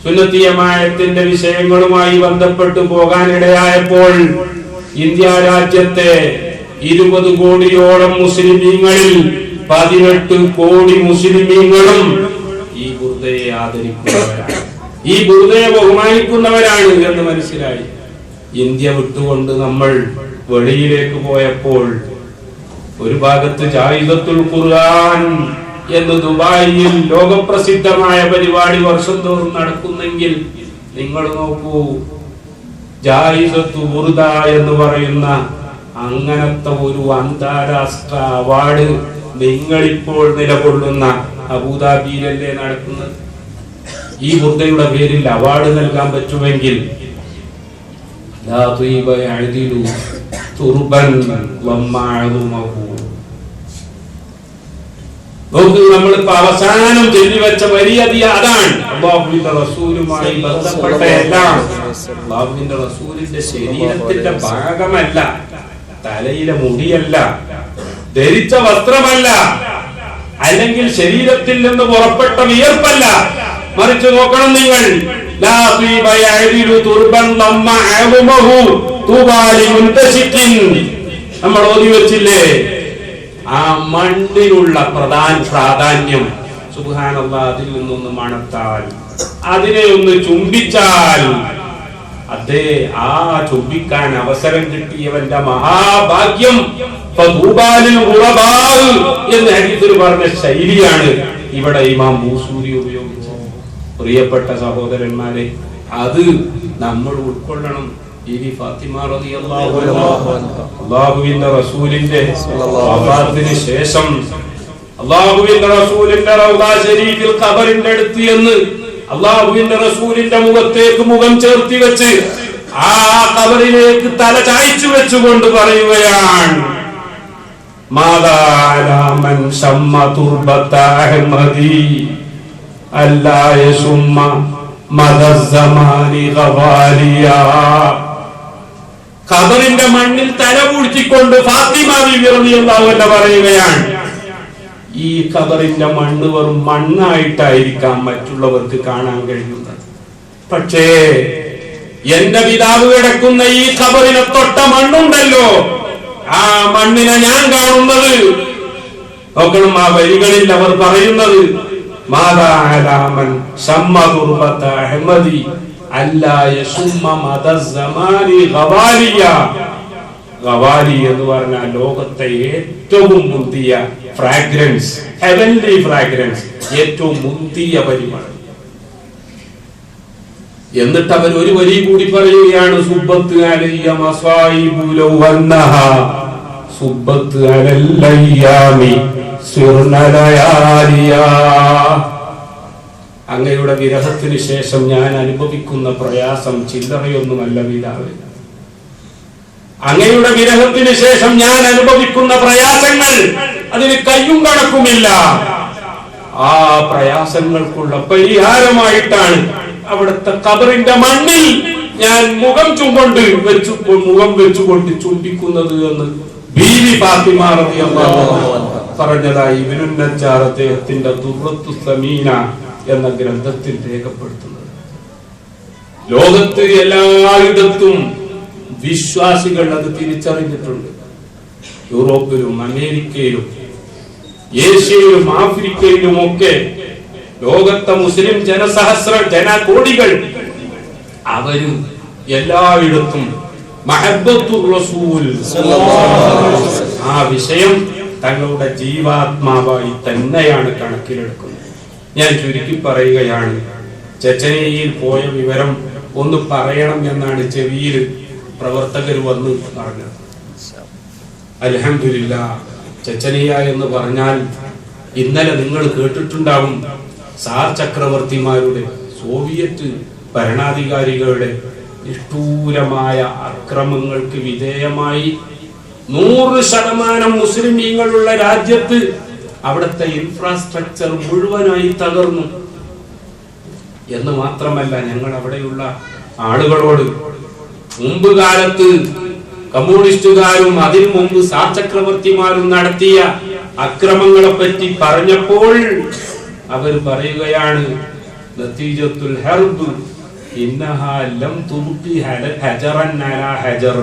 സുന്നത്തി ജമാഅത്തിന്റെ വിഷയങ്ങളുമായി ബന്ധപ്പെട്ടു പോകാനിടയായപ്പോൾ ഇന്ത്യ രാജ്യത്തെ 20 കോടിയോളം മുസ്ലിമീങ്ങളിൽ 18 കോടി മുസ്ലിമീങ്ങളും ഈ ബുർദയെ ആദരിക്കുന്നവരാണ്, ഈ ബുർദയെ ബഹുമാനിക്കുന്നവരാണ് എന്ന് മനസ്സിലായി. ഇന്ത്യ വിട്ടുകൊണ്ട് നമ്മൾ വെളിയിലേക്ക് പോയപ്പോൾ ഒരു ഭാഗത്ത് ജായിദത്തുൽ ഖുർആൻ എന്ന് ദുബായിൽ ലോകപ്രസിദ്ധമായ പരിപാടി വർഷം തോറും നടക്കുന്നെങ്കിൽ നിങ്ങൾ നോക്കൂ, ജായിദത്തു ബുർദ എന്ന് പറയുന്ന അങ്ങനത്തെ ഒരു അന്താരാഷ്ട്ര അവാർഡ് നിങ്ങളിപ്പോൾ നിലകൊള്ളുന്ന അബുദാബിയിലല്ലേ നടക്കുന്നത്. ഈ ബുർദയുടെ പേരിൽ അവാർഡ് നൽകാൻ പറ്റുമെങ്കിൽ നമ്മളിപ്പോ അവസാനം ചൊല്ലിവെച്ച വലിയ അതാണ് അല്ലാഹുവിന്റെ റസൂലുമായി ബന്ധപ്പെട്ട എല്ലാം അല്ലാഹുവിന്റെ റസൂലിന്റെ ശരീരത്തിന്റെ ഭാഗമല്ല, തലയിലെ മുടിയല്ല, ധരിച്ച വസ്ത്രമല്ല, അല്ലെങ്കിൽ ശരീരത്തിൽ നിന്ന് പുറപ്പെട്ട വിയർപ്പല്ല, മറിച്ച് നോക്കണം നിങ്ങൾ, നമ്മൾ ഓതി വെച്ചില്ലേ ആ മണ്ണിലുള്ള പ്രാധാന്യം. സുബ്ഹാനല്ലാഹ്, അതിൽ നിന്നൊന്ന് മണത്താൽ, അതിനെ ഒന്ന് ചുംബിച്ചാൽ, അതേ ആ ചുംബിക്കാൻ അവസരം കിട്ടിയവന്റെ മഹാഭാഗ്യം എന്ന് ഹദീസിൽ പറഞ്ഞ ശൈലിയാണ് ഇവിടെ ഇമാം ബൂസൂരി ഉപയോഗിച്ചത്. പ്രിയപ്പെട്ട സഹോദരന്മാരെ, അത് നമ്മൾ ഉൾക്കൊള്ളണം. ഫാത്തിമ റളിയല്ലാഹു അൻഹ അല്ലാഹുവിന്റെ റസൂലിന്റെ വഫാത്തിന് ശേഷം അല്ലാഹുവിന്റെ റസൂലിന്റെ റൗദ ശരീഫിൽ ഖബറിന്റെ അടുത്ത് എന്ന് അല്ലാഹുവിന്റെ റസൂലിന്റെ മുഖത്തേക്ക് മുഖം ചേർത്തി വെച്ച് ആ ഖബറിലേക്ക് തല ചായ്ച്ചു വെച്ചുകൊണ്ട് പറയുകയാണ്, മാദാ മൻ ശമ്മ തുർബത അഹ്മദി അല്ലാ യശുമ്മ മദസ്സമാനി ഖവാലിയാ. ഖബറിന്റെ മണ്ണിൽ തല പൂഴ്ത്തിക്കൊണ്ട് ഫാത്തിമ ബീവി റളിയല്ലാഹു അൻഹ പറയുകയാണ്, ഈ ഖബറിന്റെ മണ്ണ് വെറും മണ്ണായിട്ടായിരിക്കാം മറ്റുള്ളവർക്ക് കാണാൻ കഴിയുന്നത്, പക്ഷേ എന്റെ പിതാവ് കിടക്കുന്ന ഈ ഖബറിനെ തൊട്ട മണ്ണുണ്ടല്ലോ, ആ മണ്ണിനെ ഞാൻ കാണുന്നത്. നോക്കണം, ആ വരികളിൽ അവർ പറയുന്നത്, മാദാ അലാമൻ ശമ്മ തുർബത അഹ്മദി അല്ലാ യശുമ്മ മദസ്സമാനി ഖവാലിയ. ഖവാലി എന്ന് പറഞ്ഞാൽ ലോകത്തെ ഏറ്റവും മുന്തിയ ഫ്രാഗ്രൻസ്, ഹെവൻലി ഫ്രാഗ്രൻസ്, ഏറ്റവും മുന്തിയ പരിമളം. എന്നിട്ട് അവർ ഒരു വരി കൂടി പറയുകയാണ്, സുബ്ബത്ത് അലയ്യ മസായിബു ലൗ അന്നഹാ സുബ്ബത്ത് അലൽ അയ്യാമി അങ്ങയുടെ വിരഹത്തിന് ശേഷം ഞാൻ അനുഭവിക്കുന്ന പ്രയാസം ചില്ലറയൊന്നുമല്ല പിതാവേ. അങ്ങയുടെ വിരഹത്തിന് ശേഷം ഞാൻ അനുഭവിക്കുന്ന പ്രയാസങ്ങൾ അതിന് കയ്യും കണക്കുമില്ല. ആ പ്രയാസങ്ങൾക്കുള്ള പരിഹാരമായിട്ടാണ് അവിടുത്തെ ഖബറിന്റെ മണ്ണിൽ ഞാൻ മുഖം വെച്ചുകൊണ്ട് ചുംബിക്കുന്നത് എന്ന് ബീവി ഫാത്തിമ റളിയല്ലാഹു അൻഹ പറഞ്ഞതായി ഇബ്നു നജ്ജാർ അദ്ദേഹത്തിന്റെ ദുർറത്തു സമീന എന്ന ഗ്രന്ഥത്തിൽ രേഖപ്പെടുത്തുന്നത്. ലോകത്ത് എല്ലായിടത്തും വിശ്വാസികൾ അത് തിരിച്ചറിഞ്ഞിട്ടുണ്ട്. യൂറോപ്പിലും അമേരിക്കയിലും ഏഷ്യയിലും ആഫ്രിക്കയിലും ഒക്കെ ലോകത്തെ മുസ്ലിം ജനകോടികൾ അവര് എല്ലായിടത്തും മഹബ്ബത്തുർ റസൂൽ ആ വിഷയം തങ്ങളുടെ ജീവാത്മാവായി തന്നെയാണ് കണക്കിലെടുക്കുന്നത്. ഞാൻ ചുരുക്കി പറയുകയാണ്, ചെച്ചനയിൽ പോയ വിവരം ഒന്ന് പറയണം എന്നാണ് ചെവിയിൽ പ്രവർത്തകർ വന്ന് പറഞ്ഞത്. അൽഹംദുലില്ലാഹ്, ചെച്ചനിയ എന്ന് പറഞ്ഞാൽ ഇന്നലെ നിങ്ങൾ കേട്ടിട്ടുണ്ടാവും, സാർ ചക്രവർത്തിമാരുടെ സോവിയറ്റ് ഭരണാധികാരികളുടെ നിഷ്ഠൂരമായ അക്രമങ്ങൾക്ക് വിധേയമായി 100% മുസ്ലിമീങ്ങളുള്ള രാജ്യത്ത് അവിടുത്തെ ഇൻഫ്രാസ്ട്രക്ചർ മുഴുവനായി തകർന്നു എന്ന് മാത്രമല്ല, ഞങ്ങൾ അവിടെയുള്ള ആളുകളോട് മുമ്പ് കാലത്ത് കമ്മ്യൂണിസ്റ്റുകാരും അതിനു മുമ്പ് സാർ ചക്രവർത്തിമാരും നടത്തിയ അക്രമങ്ങളെ പറ്റി പറഞ്ഞപ്പോൾ അവർ പറയുകയാണ്, നതീജത്തുൽ ഹർബ് ഇന്നഹാ ലം തുബ്ഖി ഹജറൻ അലാ ഹജർ.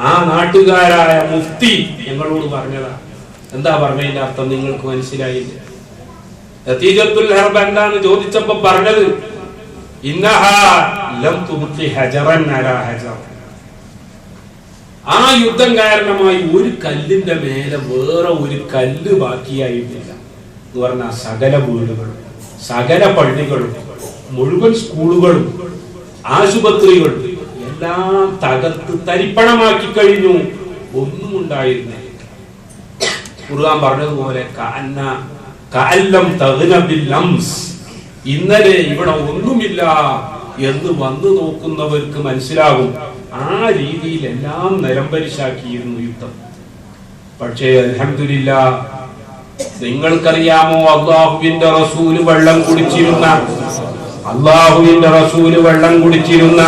ആ നാട്ടുകാരായ മുഫ്തി ഞങ്ങളോട് പറഞ്ഞതാ. എന്താ പറഞ്ഞതിന്റെ അർത്ഥം നിങ്ങൾക്ക് മനസ്സിലായില്ല? നതീജത്തുൽ ഹർബ് എന്താന്ന് ചോദിച്ചപ്പോ പറഞ്ഞത് ഇന്നഹാ ലം തുബ്ഖി ഹജറൻ അലാ ഹജർ. ആ യുദ്ധം കാരണമായി ഒരു കല്ലിന്റെ മേലെ വേറെ ഒരു കല്ല് ബാക്കിയായിട്ടില്ല എന്ന് പറഞ്ഞാൽ സകല വീടുകളും സകല പള്ളികളും മുഴുവൻ സ്കൂളുകളും ആശുപത്രികളും എല്ലാം തകർത്ത് തരിപ്പണമാക്കി കഴിഞ്ഞു. ഒന്നും ഉണ്ടായിരുന്നില്ല. ഖുർആൻ പറഞ്ഞതുപോലെ ഇന്നലെ ഇവിടെ ഒന്നുമില്ല എന്ന് വന്നു നോക്കുന്നവർക്ക് മനസ്സിലാകും. ആ രീതിയിൽ എല്ലാം നിലംപരിശാക്കിയിരുന്നു യുദ്ധം. പക്ഷേ അൽഹംദുലില്ലാഹ്, നിങ്ങൾക്കറിയാമോ, അള്ളാഹുവിന്റെ റസൂല് വെള്ളം കുടിച്ചിരുന്ന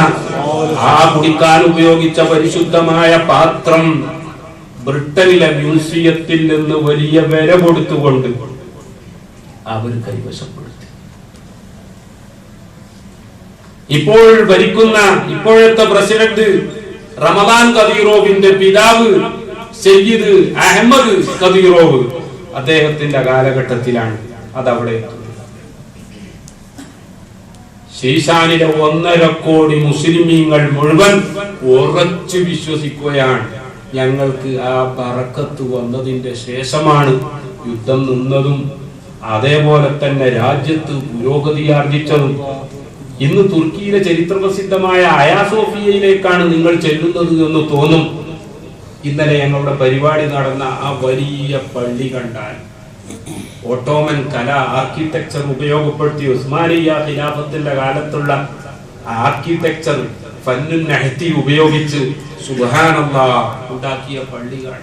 ആ കുടിക്കാൻ ഉപയോഗിച്ച പരിശുദ്ധമായ പാത്രം ബ്രിട്ടനിലെ മ്യൂസിയത്തിൽ നിന്ന് വലിയ വില കൊടുത്തുകൊണ്ട് അവർ കൈവശപ്പെടുത്തി. ഇപ്പോൾ ഭരിക്കുന്ന ഇപ്പോഴത്തെ പ്രസിഡന്റ് റമദാൻ കദീറോവിന്റെ പിതാവ് സയ്യിദ് അഹമ്മദ് കദീറോവ്, അദ്ദേഹത്തിന്റെ കാലഘട്ടത്തിലാണ് അതവിടെ. ശീശാനിലെ 1.5 കോടി മുസ്ലിമീങ്ങൾ മുഴുവൻ ഉറച്ചു വിശ്വസിക്കുകയാണ്, ഞങ്ങൾക്ക് ആ ബറക്കത്ത് വന്നതിന്റെ ശേഷമാണ് യുദ്ധം നിന്നതും അതേപോലെ തന്നെ രാജ്യത്ത് പുരോഗതി ആർജിച്ചതും. ഇന്ന് തുർക്കിയിലെ ചരിത്രപ്രസിദ്ധമായ അയാ സോഫിയയിലേക്കാണ് നിങ്ങൾ ചെല്ലുന്നത് എന്ന് തോന്നും. ഇന്നലെ ഞങ്ങളുടെ പരിപാടി നടന്ന ആ വലിയ പള്ളി കണ്ടാൽ ഓട്ടോമൻ കല ആർക്കിടെക്ചർ ഉപയോഗപ്പെടുത്തി ഉസ്മാനിയ ഖിലാഫത്തിന്റെ കാലത്തുള്ള ആർക്കിടെക്ചർ ഫന്നുൻ നഹ്തി ഉപയോഗിച്ച് സുബ്ഹാനല്ലാഹ് ഉണ്ടാക്കിയ പള്ളികൾ.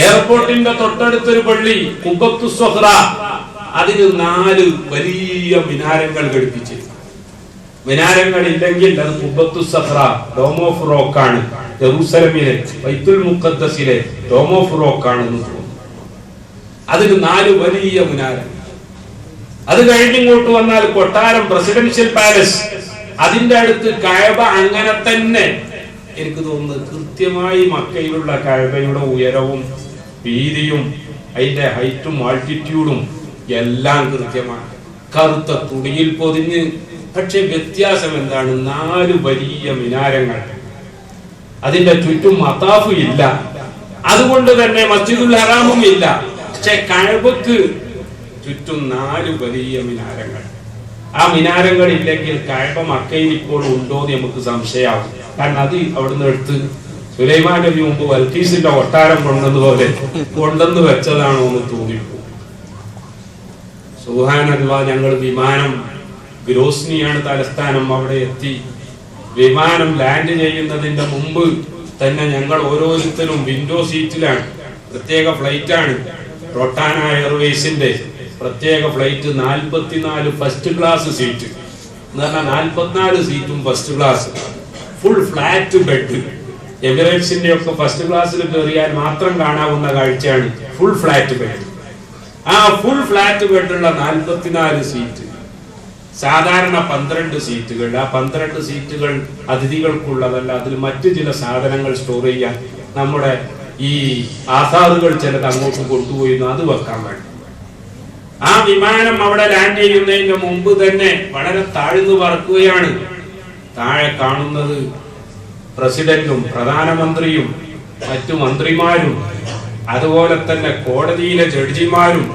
എയർപോർട്ടിന്റെ തൊട്ടടുത്തൊരു പള്ളി ഖുബത്തു സുഹ്റ, അതിന് 4 വലിയ മിനാരങ്ങൾ ഘടിപ്പിച്ചു. മിനാരങ്ങൾ ഇല്ലെങ്കിൽ അത് ഖുബത്തു സുഹ്റ ഡോം ഓഫ് റോക്ക് ആണ്. ജെറൂസലമിലെ ബൈത്തുൽ മുഖദ്ദസിലെ ഡോം ഓഫ് റോക്ക് ആണ്. അതിന് 4 വലിയ മിനാരം. അത് കഴിഞ്ഞിങ്ങോട്ട് വന്നാൽ കൊട്ടാരം പ്രസിഡൻഷ്യൽ പാലസ്, അതിന്റെ അടുത്ത് കഅബ. അങ്ങനെ തന്നെ എനിക്ക് തോന്നുന്നത് കൃത്യമായി മക്കയിലുള്ള കഅബയുടെ ഉയരവും വീതിയും അതിന്റെ ഹൈറ്റും ആൾട്ടിറ്റ്യൂഡും എല്ലാം കൃത്യമാണ്, കറുത്ത തുണിയിൽ പൊതിഞ്ഞ്. പക്ഷെ വ്യത്യാസം എന്താണ്? 4 വലിയ മിനാരങ്ങൾ, അതിന്റെ ചുറ്റും മതാഫ് ഇല്ല, അതുകൊണ്ട് തന്നെ മസ്ജിദുൽ ഹറാമും ഇല്ല. പക്ഷെ കഅബക്ക് ചുറ്റും 4 വലിയ മിനാരങ്ങൾ. ആ മിനാരങ്ങൾ ഇല്ലെങ്കിൽ കഅബ മക്കയിൽ ഇപ്പോൾ ഉണ്ടോ എന്ന് നമുക്ക് സംശയമാവും. കാരണം അത് അവിടുന്ന് എടുത്ത് സുലൈമാൻ നബി മുമ്പ് ബൽക്കീസിന്റെ കൊട്ടാരം കൊണ്ടതുപോലെ കൊണ്ടെന്ന് വെച്ചതാണോ എന്ന് തോന്നിപ്പോ. സുബ്ഹാനല്ലാഹ്, ഞങ്ങൾ വിമാനം, ഗ്രോസ്നിയാണ് തലസ്ഥാനം, അവിടെ എത്തി. വിമാനം ലാൻഡ് ചെയ്യുന്നതിന്റെ മുമ്പ് തന്നെ ഞങ്ങൾ ഓരോരുത്തരും വിൻഡോ സീറ്റിലാണ്. പ്രത്യേക ഫ്ലൈറ്റ് ആണ്, റൊട്ടാന എയർവേസിന്റെ പ്രത്യേക ഫ്ലൈറ്റ്. 44 ഫസ്റ്റ് ക്ലാസ് സീറ്റ് എന്ന് പറഞ്ഞാൽ 44 സീറ്റും first class, full flat bed. എമിറേറ്റ്സിന്റെ ഒക്കെ ഫസ്റ്റ് ക്ലാസ്സിൽ കയറിയാൽ മാത്രം കാണാവുന്ന കാഴ്ചയാണ് ഫുൾ ഫ്ലാറ്റ് ബെഡ്. ആ ഫുൾ ഫ്ലാറ്റ് ബെഡുള്ള 44 സീറ്റ്, സാധാരണ 12 സീറ്റുകൾ. ആ 12 സീറ്റുകൾ അതിഥികൾക്കുള്ളതല്ല, അതിൽ മറ്റു ചില സാധനങ്ങൾ സ്റ്റോർ ചെയ്യാൻ, നമ്മുടെ ഈ ആധാറുകൾ ചിലത് അങ്ങോട്ട് കൊണ്ടുപോയി അത് വെക്കാൻ വേണ്ടി. ആ വിമാനം അവിടെ ലാൻഡ് ചെയ്യുന്നതിന് മുമ്പ് തന്നെ വളരെ താഴ്ന്നു പറക്കുകയാണ്. താഴെ കാണുന്നത് പ്രസിഡന്റും പ്രധാനമന്ത്രിയും മറ്റു മന്ത്രിമാരും അതുപോലെ തന്നെ കോടതിയിലെ ജഡ്ജിമാരും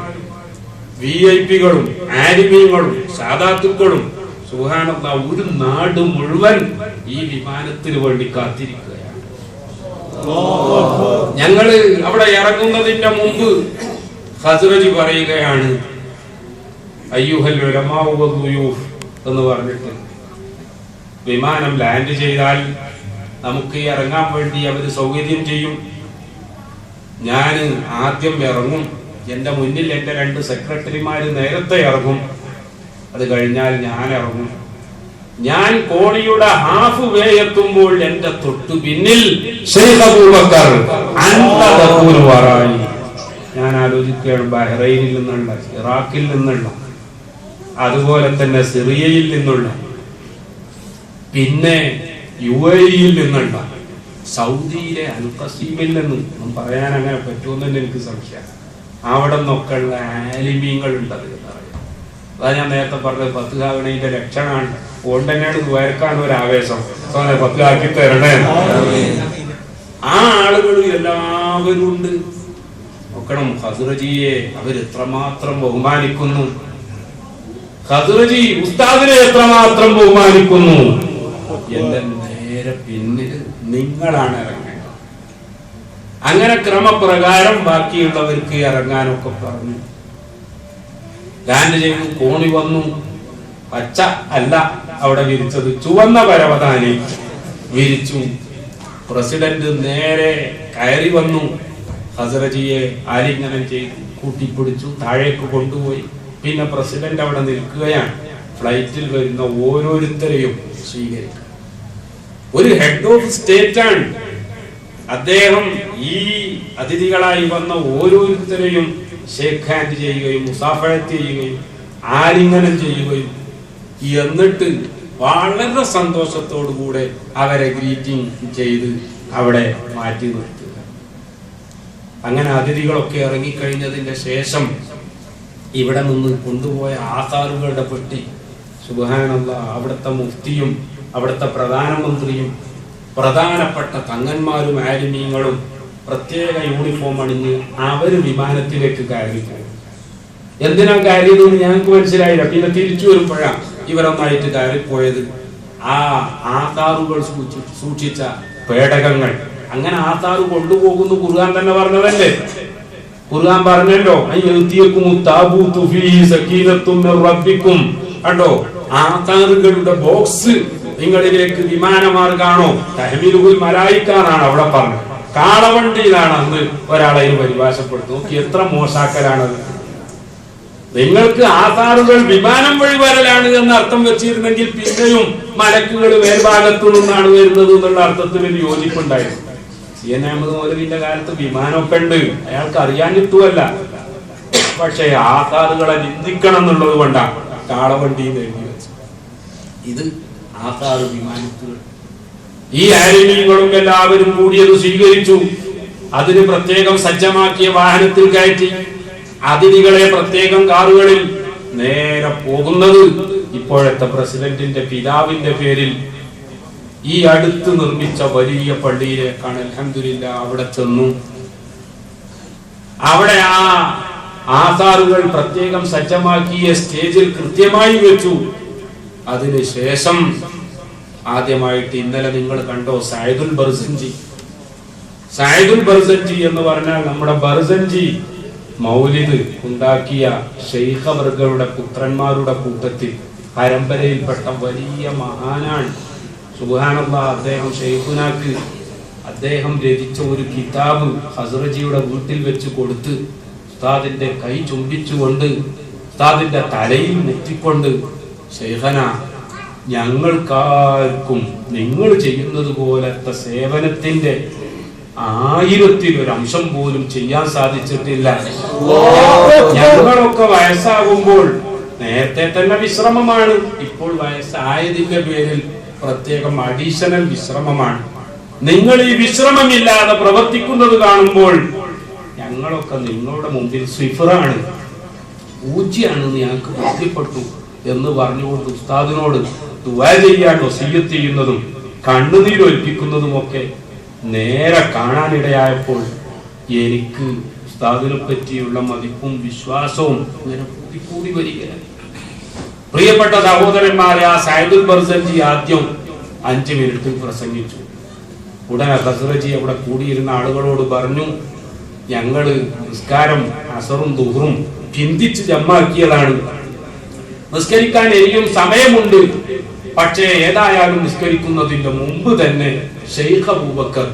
VIP-കളും ആലിമീങ്ങളും സാദാത്തുക്കളും. സുബ്ഹാനല്ലാഹ്, ഒരു നാട് മുഴുവൻ ഈ വിമാനത്തിന് വേണ്ടി കാത്തിരിക്കുകയാണ്. ഞങ്ങള് അവിടെ ഇറങ്ങുന്നതിന്റെ മുമ്പ് ഖസ്റജി പറയുകയാണ്, അയ്യുഹൽ ഉലമാഉ വദ്ദുയൂഫ് എന്ന് പറഞ്ഞിട്ട്, വിമാനം ലാൻഡ് ചെയ്താൽ നമുക്ക് ഇറങ്ങാൻ വേണ്ടി അവര് സൗകര്യം ചെയ്യും. ഞാൻ ആദ്യം ഇറങ്ങും, എന്റെ മുന്നിൽ എന്റെ 2 സെക്രട്ടറിമാര് നേരത്തെ ഇറങ്ങും, അത് കഴിഞ്ഞാൽ ഞാൻ ഇറങ്ങും. ഞാൻ കോടിയുടെ ഹാഫ് വേ എത്തുമ്പോൾ എന്റെ തൊട്ടു പിന്നിൽ ശൈഖ് അബൂബക്കർ വറായി. ഞാൻ ആലോചിക്കുകയാണ്, ബഹ്റൈനിൽ നിന്നുള്ള, ഇറാഖിൽ നിന്നുള്ള, അതുപോലെ തന്നെ സിറിയയിൽ നിന്നുള്ള, പിന്നെ UAE-യിൽ നിന്നുള്ള, സൗദിയിലെ അൽ ഖസീമിൽ നിന്നും പറയാൻ അങ്ങനെ പറ്റുമെന്ന് എനിക്ക് സംശയം. അവിടെ നിന്നൊക്കെ ഉള്ള ആലിമീങ്ങൾ ഉണ്ടത് എന്നറിയാം. അതാ ഞാൻ നേരത്തെ പറഞ്ഞത്, ഫത്വാവിന്റെ ലക്ഷണമാണ്. അതുകൊണ്ട് തന്നെയാണ് ദ്വാരക്കാൻ ഒരു ആവേശം, ഫത്വാക്കി തരണേ. ആ ആളുകൾ എല്ലാവരും ഉണ്ട്. നോക്കണം, ഖസ്റജിയെ അവർ എത്രമാത്രം ബഹുമാനിക്കുന്നു, ഖസ്റജി ഉസ്താദിനെ എത്രമാത്രം ബഹുമാനിക്കുന്നു. എന്റെ നേരെ പിന്നിൽ നിങ്ങളാണ് ഇറങ്ങേണ്ടത്. അങ്ങനെ ക്രമപ്രകാരം ബാക്കിയുള്ളവർക്ക് ഇറങ്ങാനൊക്കെ പറഞ്ഞു. ലാൻഡ് ചെയ്തു, കോണി വന്നു. പച്ച അല്ല അവിടെ വിരിച്ചത്, ചുവന്ന പരവതാനി വിരിച്ചു. പ്രസിഡന്റ് നേരെ കയറി വന്നു, ഖസ്റജിയെ ആലിംഗനം ചെയ്തു, കൂട്ടിപ്പിടിച്ചു, താഴേക്ക് കൊണ്ടുപോയി. പിന്നെ പ്രസിഡന്റ് അവിടെ നിൽക്കുകയാണ്, ഫ്ലൈറ്റിൽ വരുന്ന ഓരോരുത്തരെയും സ്വീകരിക്കുക. ഒരു ഹെഡ് ഓഫ് സ്റ്റേറ്റ് ആണ് അദ്ദേഹം. ഈ അതിഥികളായി വന്ന ഓരോരുത്തരെയും ഷേക്ക് ഹാൻഡ് ചെയ്യുകയും മുസാഫഹത്ത് ചെയ്യുകയും ആലിംഗനം ചെയ്യുകയും എന്നിട്ട് വളരെ സന്തോഷത്തോടു കൂടെ അവരെ ഗ്രീറ്റിംഗ് ചെയ്ത് അവിടെ മാറ്റി നിർത്തുക. അങ്ങനെ അതിഥികളൊക്കെ ഇറങ്ങിക്കഴിഞ്ഞതിന്റെ ശേഷം ഇവിടെ നിന്ന് കൊണ്ടുപോയ ആധാറുകളുടെ പെട്ടി, സുബ്ഹാനല്ലാഹ്, അവിടുത്തെ മുഫ്തിയും അവിടുത്തെ പ്രധാനമന്ത്രിയും പ്രധാനപ്പെട്ട തങ്ങന്മാരും ആലിമീങ്ങളും പ്രത്യേക യൂണിഫോം അണിഞ്ഞ് അവര് വിമാനത്തിലേക്ക് കയറി. എന്തിനാ കയറിയതെന്ന് ഞങ്ങൾക്ക് മനസ്സിലായില്ല. പിന്നെ തിരിച്ചു വരുമ്പോഴാണ് ഇവരൊന്നായിട്ട് കയറിപ്പോയത്. ആ ആധാറുകൾ സൂക്ഷിച്ച പേടകങ്ങൾ, അങ്ങനെ ആധാറ് കൊണ്ടുപോകുന്നു ഖുർആൻ തന്നെ പറഞ്ഞതല്ലേ. ഖുർആൻ പറഞ്ഞല്ലോ, കണ്ടോ, ആധാറുകളുടെ ബോക്സ് നിങ്ങളിലേക്ക് വിമാനമാർഗാണോ, തഹ്മീലുൽ മലായിക്കാനാണ് അവിടെ പറഞ്ഞത്. കാളവണ്ടിയിലാണ് അന്ന് ഒരാളെ പരിഭാഷപ്പെടുത്തും. നോക്കി എത്ര മോശാക്കലാണത്. നിങ്ങൾക്ക് ആധാറുകൾ വിമാനം വഴി വരലാണ് എന്ന് അർത്ഥം വെച്ചിരുന്നെങ്കിൽ പിന്നെയും മലക്കുകൾ മേൽഭാഗത്തു നിന്നാണ് വരുന്നത് എന്നുള്ള അർത്ഥത്തിൽ ഒരു യോജിപ്പുണ്ടായിരുന്നു. CN അഹമ്മദ് മൗലവിന്റെ കാലത്ത് വിമാനമൊക്കെ ഉണ്ട്, അയാൾക്ക് അറിയാൻ കിട്ടുമല്ല. പക്ഷെ ആധാറുകളെ നിന്ദിക്കണം എന്നുള്ളത് കൊണ്ടാണ് കാളവണ്ടിയിൽ എഴുതി വെച്ചത്. ഇത് ആധാർ വിമാനത്തുകൾ. ഈ ആലിമീങ്ങളും എല്ലാവരും കൂടിയത് സ്വീകരിച്ചു. അതിന് പ്രത്യേകം സജ്ജമാക്കിയ വാഹനത്തിൽ കയറ്റി അതിഥികളെ പ്രത്യേകം കാറുകളിൽ നേരെ പോകുന്നത് ഇപ്പോഴത്തെ പ്രസിഡന്റിന്റെ പിതാവിന്റെ പേരിൽ ഈ അടുത്ത് നിർമ്മിച്ച വലിയ പള്ളിയിലേക്കാണ്. അൽഹംദുലില്ലാഹ് അവിടെ ചെന്നു. അവിടെ ആ ആധാറുകൾ പ്രത്യേകം സജ്ജമാക്കിയ സ്റ്റേജിൽ കൃത്യമായി വെച്ചു. അതിനുശേഷം ആദ്യമായിട്ട് ഇന്നലെ നിങ്ങൾ കണ്ടോ, സയ്യിദുൽ ബർസഞ്ചി സയ്യിദുൽ ബർസഞ്ചി എന്ന് പറഞ്ഞാൽ നമ്മുടെ ബർസഞ്ചി മൗലിദ് ഉണ്ടാക്കിയ ശൈഖവർഗകളുടെ പുത്രന്മാരുടെ കൂട്ടത്തിൽ പരമ്പരയിൽപ്പെട്ട വലിയ മഹാനാണ്. സുബ്ഹാനല്ലാഹ്. അദ്ദേഹം ഷെയ്ഖുനാക്ക് അദ്ദേഹം രചിച്ച ഒരു കിതാബ് ഹസ്റജിയുടെ വീട്ടിൽ വെച്ച് കൊടുത്ത് ഉസ്താദിന്റെ കൈ ചുംബിച്ചുകൊണ്ട് ഉസ്താദിന്റെ തലയിൽ മുത്തിക്കൊണ്ട്, ശൈഖന, ഞങ്ങൾക്കാർക്കും നിങ്ങൾ ചെയ്യുന്നത് പോലത്തെ സേവനത്തിന്റെ 1000-ൽ 1 പോലും ചെയ്യാൻ സാധിച്ചിട്ടില്ല. ഞങ്ങളൊക്കെ വയസ്സാകുമ്പോൾ നേരത്തെ തന്നെ വിശ്രമമാണ്, ഇപ്പോൾ വയസ്സായതിന്റെ പേരിൽ പ്രത്യേകം അഡീഷണൽ വിശ്രമമാണ്. നിങ്ങൾ ഈ വിശ്രമമില്ലാതെ പ്രവർത്തിക്കുന്നത് കാണുമ്പോൾ ഞങ്ങളൊക്കെ നിങ്ങളുടെ മുമ്പിൽ സ്വിഫറാണ്, പൂജ്യാണെന്ന് ഞങ്ങൾക്ക് ബോധ്യപ്പെട്ടു എന്ന് പറഞ്ഞുകൊണ്ട് ഉസ്താദിനോട് ദുആ ചെയ്യാൻ വസിയ്യത്ത് ചെയ്യുന്നതും കണ്ണുനീരൊലിപ്പിക്കുന്നതും ഒക്കെ നേരെ കാണാനിടയായപ്പോൾ എനിക്ക് ഉസ്താദിനെ പറ്റിയുള്ള മതിപ്പും വിശ്വാസവും ഇങ്ങനെ കൂടി വരികയാണ്. പ്രിയപ്പെട്ട സഹോദരന്മാരെ, ആ സയ്യിദുൽ ബർസഞ്ചി ആദ്യം 5 മിനിറ്റ് പ്രസംഗിച്ചു. ഉടനെ ഹസ്റജി അവിടെ കൂടിയിരുന്ന ആളുകളോട് പറഞ്ഞു, ഞങ്ങള് നിസ്കാരം അസറും ദുഹറും ചിന്തിച്ച് ജമ്മാക്കിയതാണ്, നിസ്കരിക്കാൻ ഇനിയും സമയമുണ്ട്. പക്ഷേ ഏതായാലും നിസ്കരിക്കുന്നതിന്റെ മുമ്പ് തന്നെ ഷെയ്ഖ് അബൂബക്കർ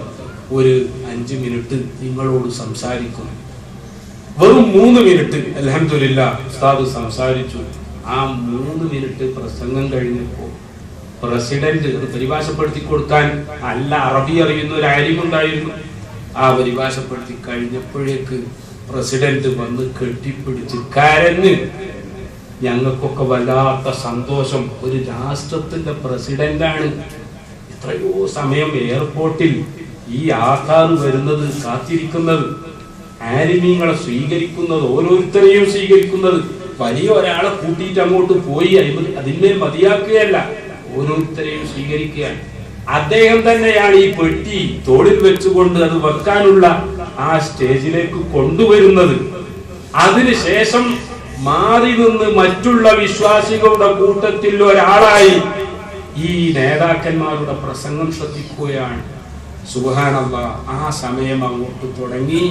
ഒരു 5 മിനിറ്റ് നിങ്ങളോട് സംസാരിക്കും. വെറും 3 മിനിറ്റ് അൽഹംദുലില്ലാഹ് ഉസ്താദ് സംസാരിച്ചു. ആ 3 മിനിറ്റ് പ്രസംഗം കഴിഞ്ഞപ്പോ പ്രസിഡന്റ് പരിഭാഷപ്പെടുത്തി കൊടുക്കാൻ നല്ല അറബി അറിയുന്ന ഒരു ആലിമുണ്ടായിരുന്നു. ആ പരിഭാഷപ്പെടുത്തി കഴിഞ്ഞപ്പോഴേക്ക് പ്രസിഡന്റ് വന്ന് കെട്ടിപ്പിടിച്ച് കരഞ്ഞ്, ഞങ്ങൾക്കൊക്കെ വല്ലാത്ത സന്തോഷം. ഒരു രാഷ്ട്രത്തിന്റെ പ്രസിഡന്റാണ് എത്രയോ സമയം എയർപോർട്ടിൽ ഈ ആധാർ വരുന്നത് കാത്തിരിക്കുന്നത്, ആലിമീങ്ങളെ സ്വീകരിക്കുന്നത്, ഓരോരുത്തരെയും സ്വീകരിക്കുന്നത്. വലിയ ഒരാളെ കൂട്ടിയിട്ട് അങ്ങോട്ട് പോയി അതിന്മേൽ മതിയാക്കുകയല്ല, ഓരോരുത്തരെയും സ്വീകരിക്കുകയാണ്. അദ്ദേഹം തന്നെയാണ് ഈ പെട്ടി തോളിൽ വെച്ചുകൊണ്ട് അത് വെക്കാനുള്ള ആ സ്റ്റേജിലേക്ക് കൊണ്ടുവരുന്നത്. അതിനുശേഷം മാറി നിന്ന് മറ്റുള്ള വിശ്വാസികളുടെ കൂട്ടത്തിൽ ഒരാളായി ഈ നേതാക്കന്മാരുടെ പ്രസംഗം ശ്രദ്ധിക്കുകയാണ്. സുബ്ഹാനല്ലാഹ്. ആ സമയം അങ്ങോട്ട് തുടങ്ങി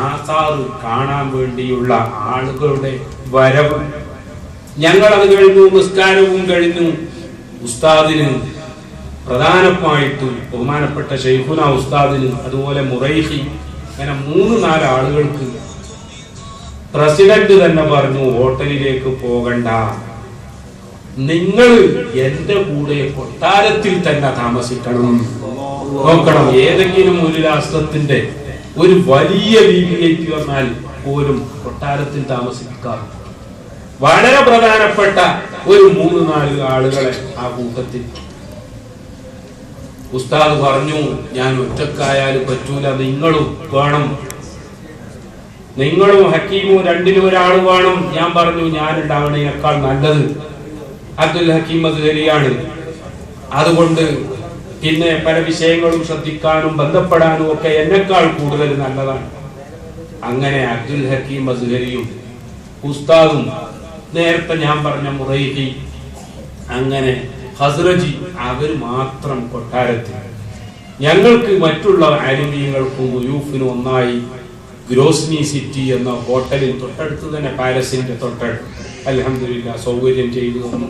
ആസാറ് കാണാൻ വേണ്ടിയുള്ള ആളുകളുടെ വരവ്. ഞങ്ങൾ അത് കഴിഞ്ഞു, നിസ്കാരവും കഴിഞ്ഞു. ഉസ്താദിന് പ്രധാനമായിട്ട് ബഹുമാനപ്പെട്ട ശൈഖുന ഉസ്താദിന്, അതുപോലെ മുറൈഹി, അങ്ങനെ 3-4 ആളുകൾക്ക് പ്രസിഡന്റ് തന്നെ പറഞ്ഞു, ഹോട്ടലിലേക്ക് പോകണ്ട, നിങ്ങൾ എന്റെ കൂടെ കൊട്ടാരത്തിൽ തന്നെ താമസിക്കണം. നോക്കണം, ഏതെങ്കിലും ഒരു രാഷ്ട്രത്തിന്റെ ഒരു വലിയ VIP വന്നാൽ പോലും കൊട്ടാരത്തിൽ താമസിപ്പിക്കാം. വളരെ പ്രധാനപ്പെട്ട ഒരു 3-4 ആളുകളെ ആ കൂട്ടത്തിൽ ഉസ്താദ് പറഞ്ഞു, ഞാൻ ഒറ്റക്കായാലും പറ്റൂല, നിങ്ങളും വേണം, നിങ്ങളും ഹക്കീമും രണ്ടിലും ഒരാൾ വേണം. ഞാൻ പറഞ്ഞു, ഞാൻ ഉണ്ടാവണേക്കാൾ നല്ലത് അബ്ദുൽ ഹക്കീം അസ്ഹരിയാണ്. അതുകൊണ്ട് പിന്നെ പല വിഷയങ്ങളും ശ്രദ്ധിക്കാനും ബന്ധപ്പെടാനും ഒക്കെ എന്നെക്കാൾ കൂടുതൽ നല്ലതാണ്. അങ്ങനെ അബ്ദുൽ ഹക്കീം അസ്ഹരിയും ഉസ്താദും, നേരത്തെ ഞാൻ പറഞ്ഞ മുറൈഹി, അങ്ങനെ ഹസ്റജി, അവർ മാത്രം കൊട്ടാരത്തിൽ. ഞങ്ങൾക്ക് മറ്റുള്ള ആലിമീങ്ങൾക്കും യുയൂഫിനും ഒന്നായി ഗ്രോസ്നി സിറ്റി എന്ന ഹോട്ടലിൽ തൊട്ടടുത്ത് തന്നെ, പാലസിന്റെ തൊട്ടടുത്ത് അൽഹംദുലില്ലാഹ് സൗകര്യം ചെയ്തു തന്നു.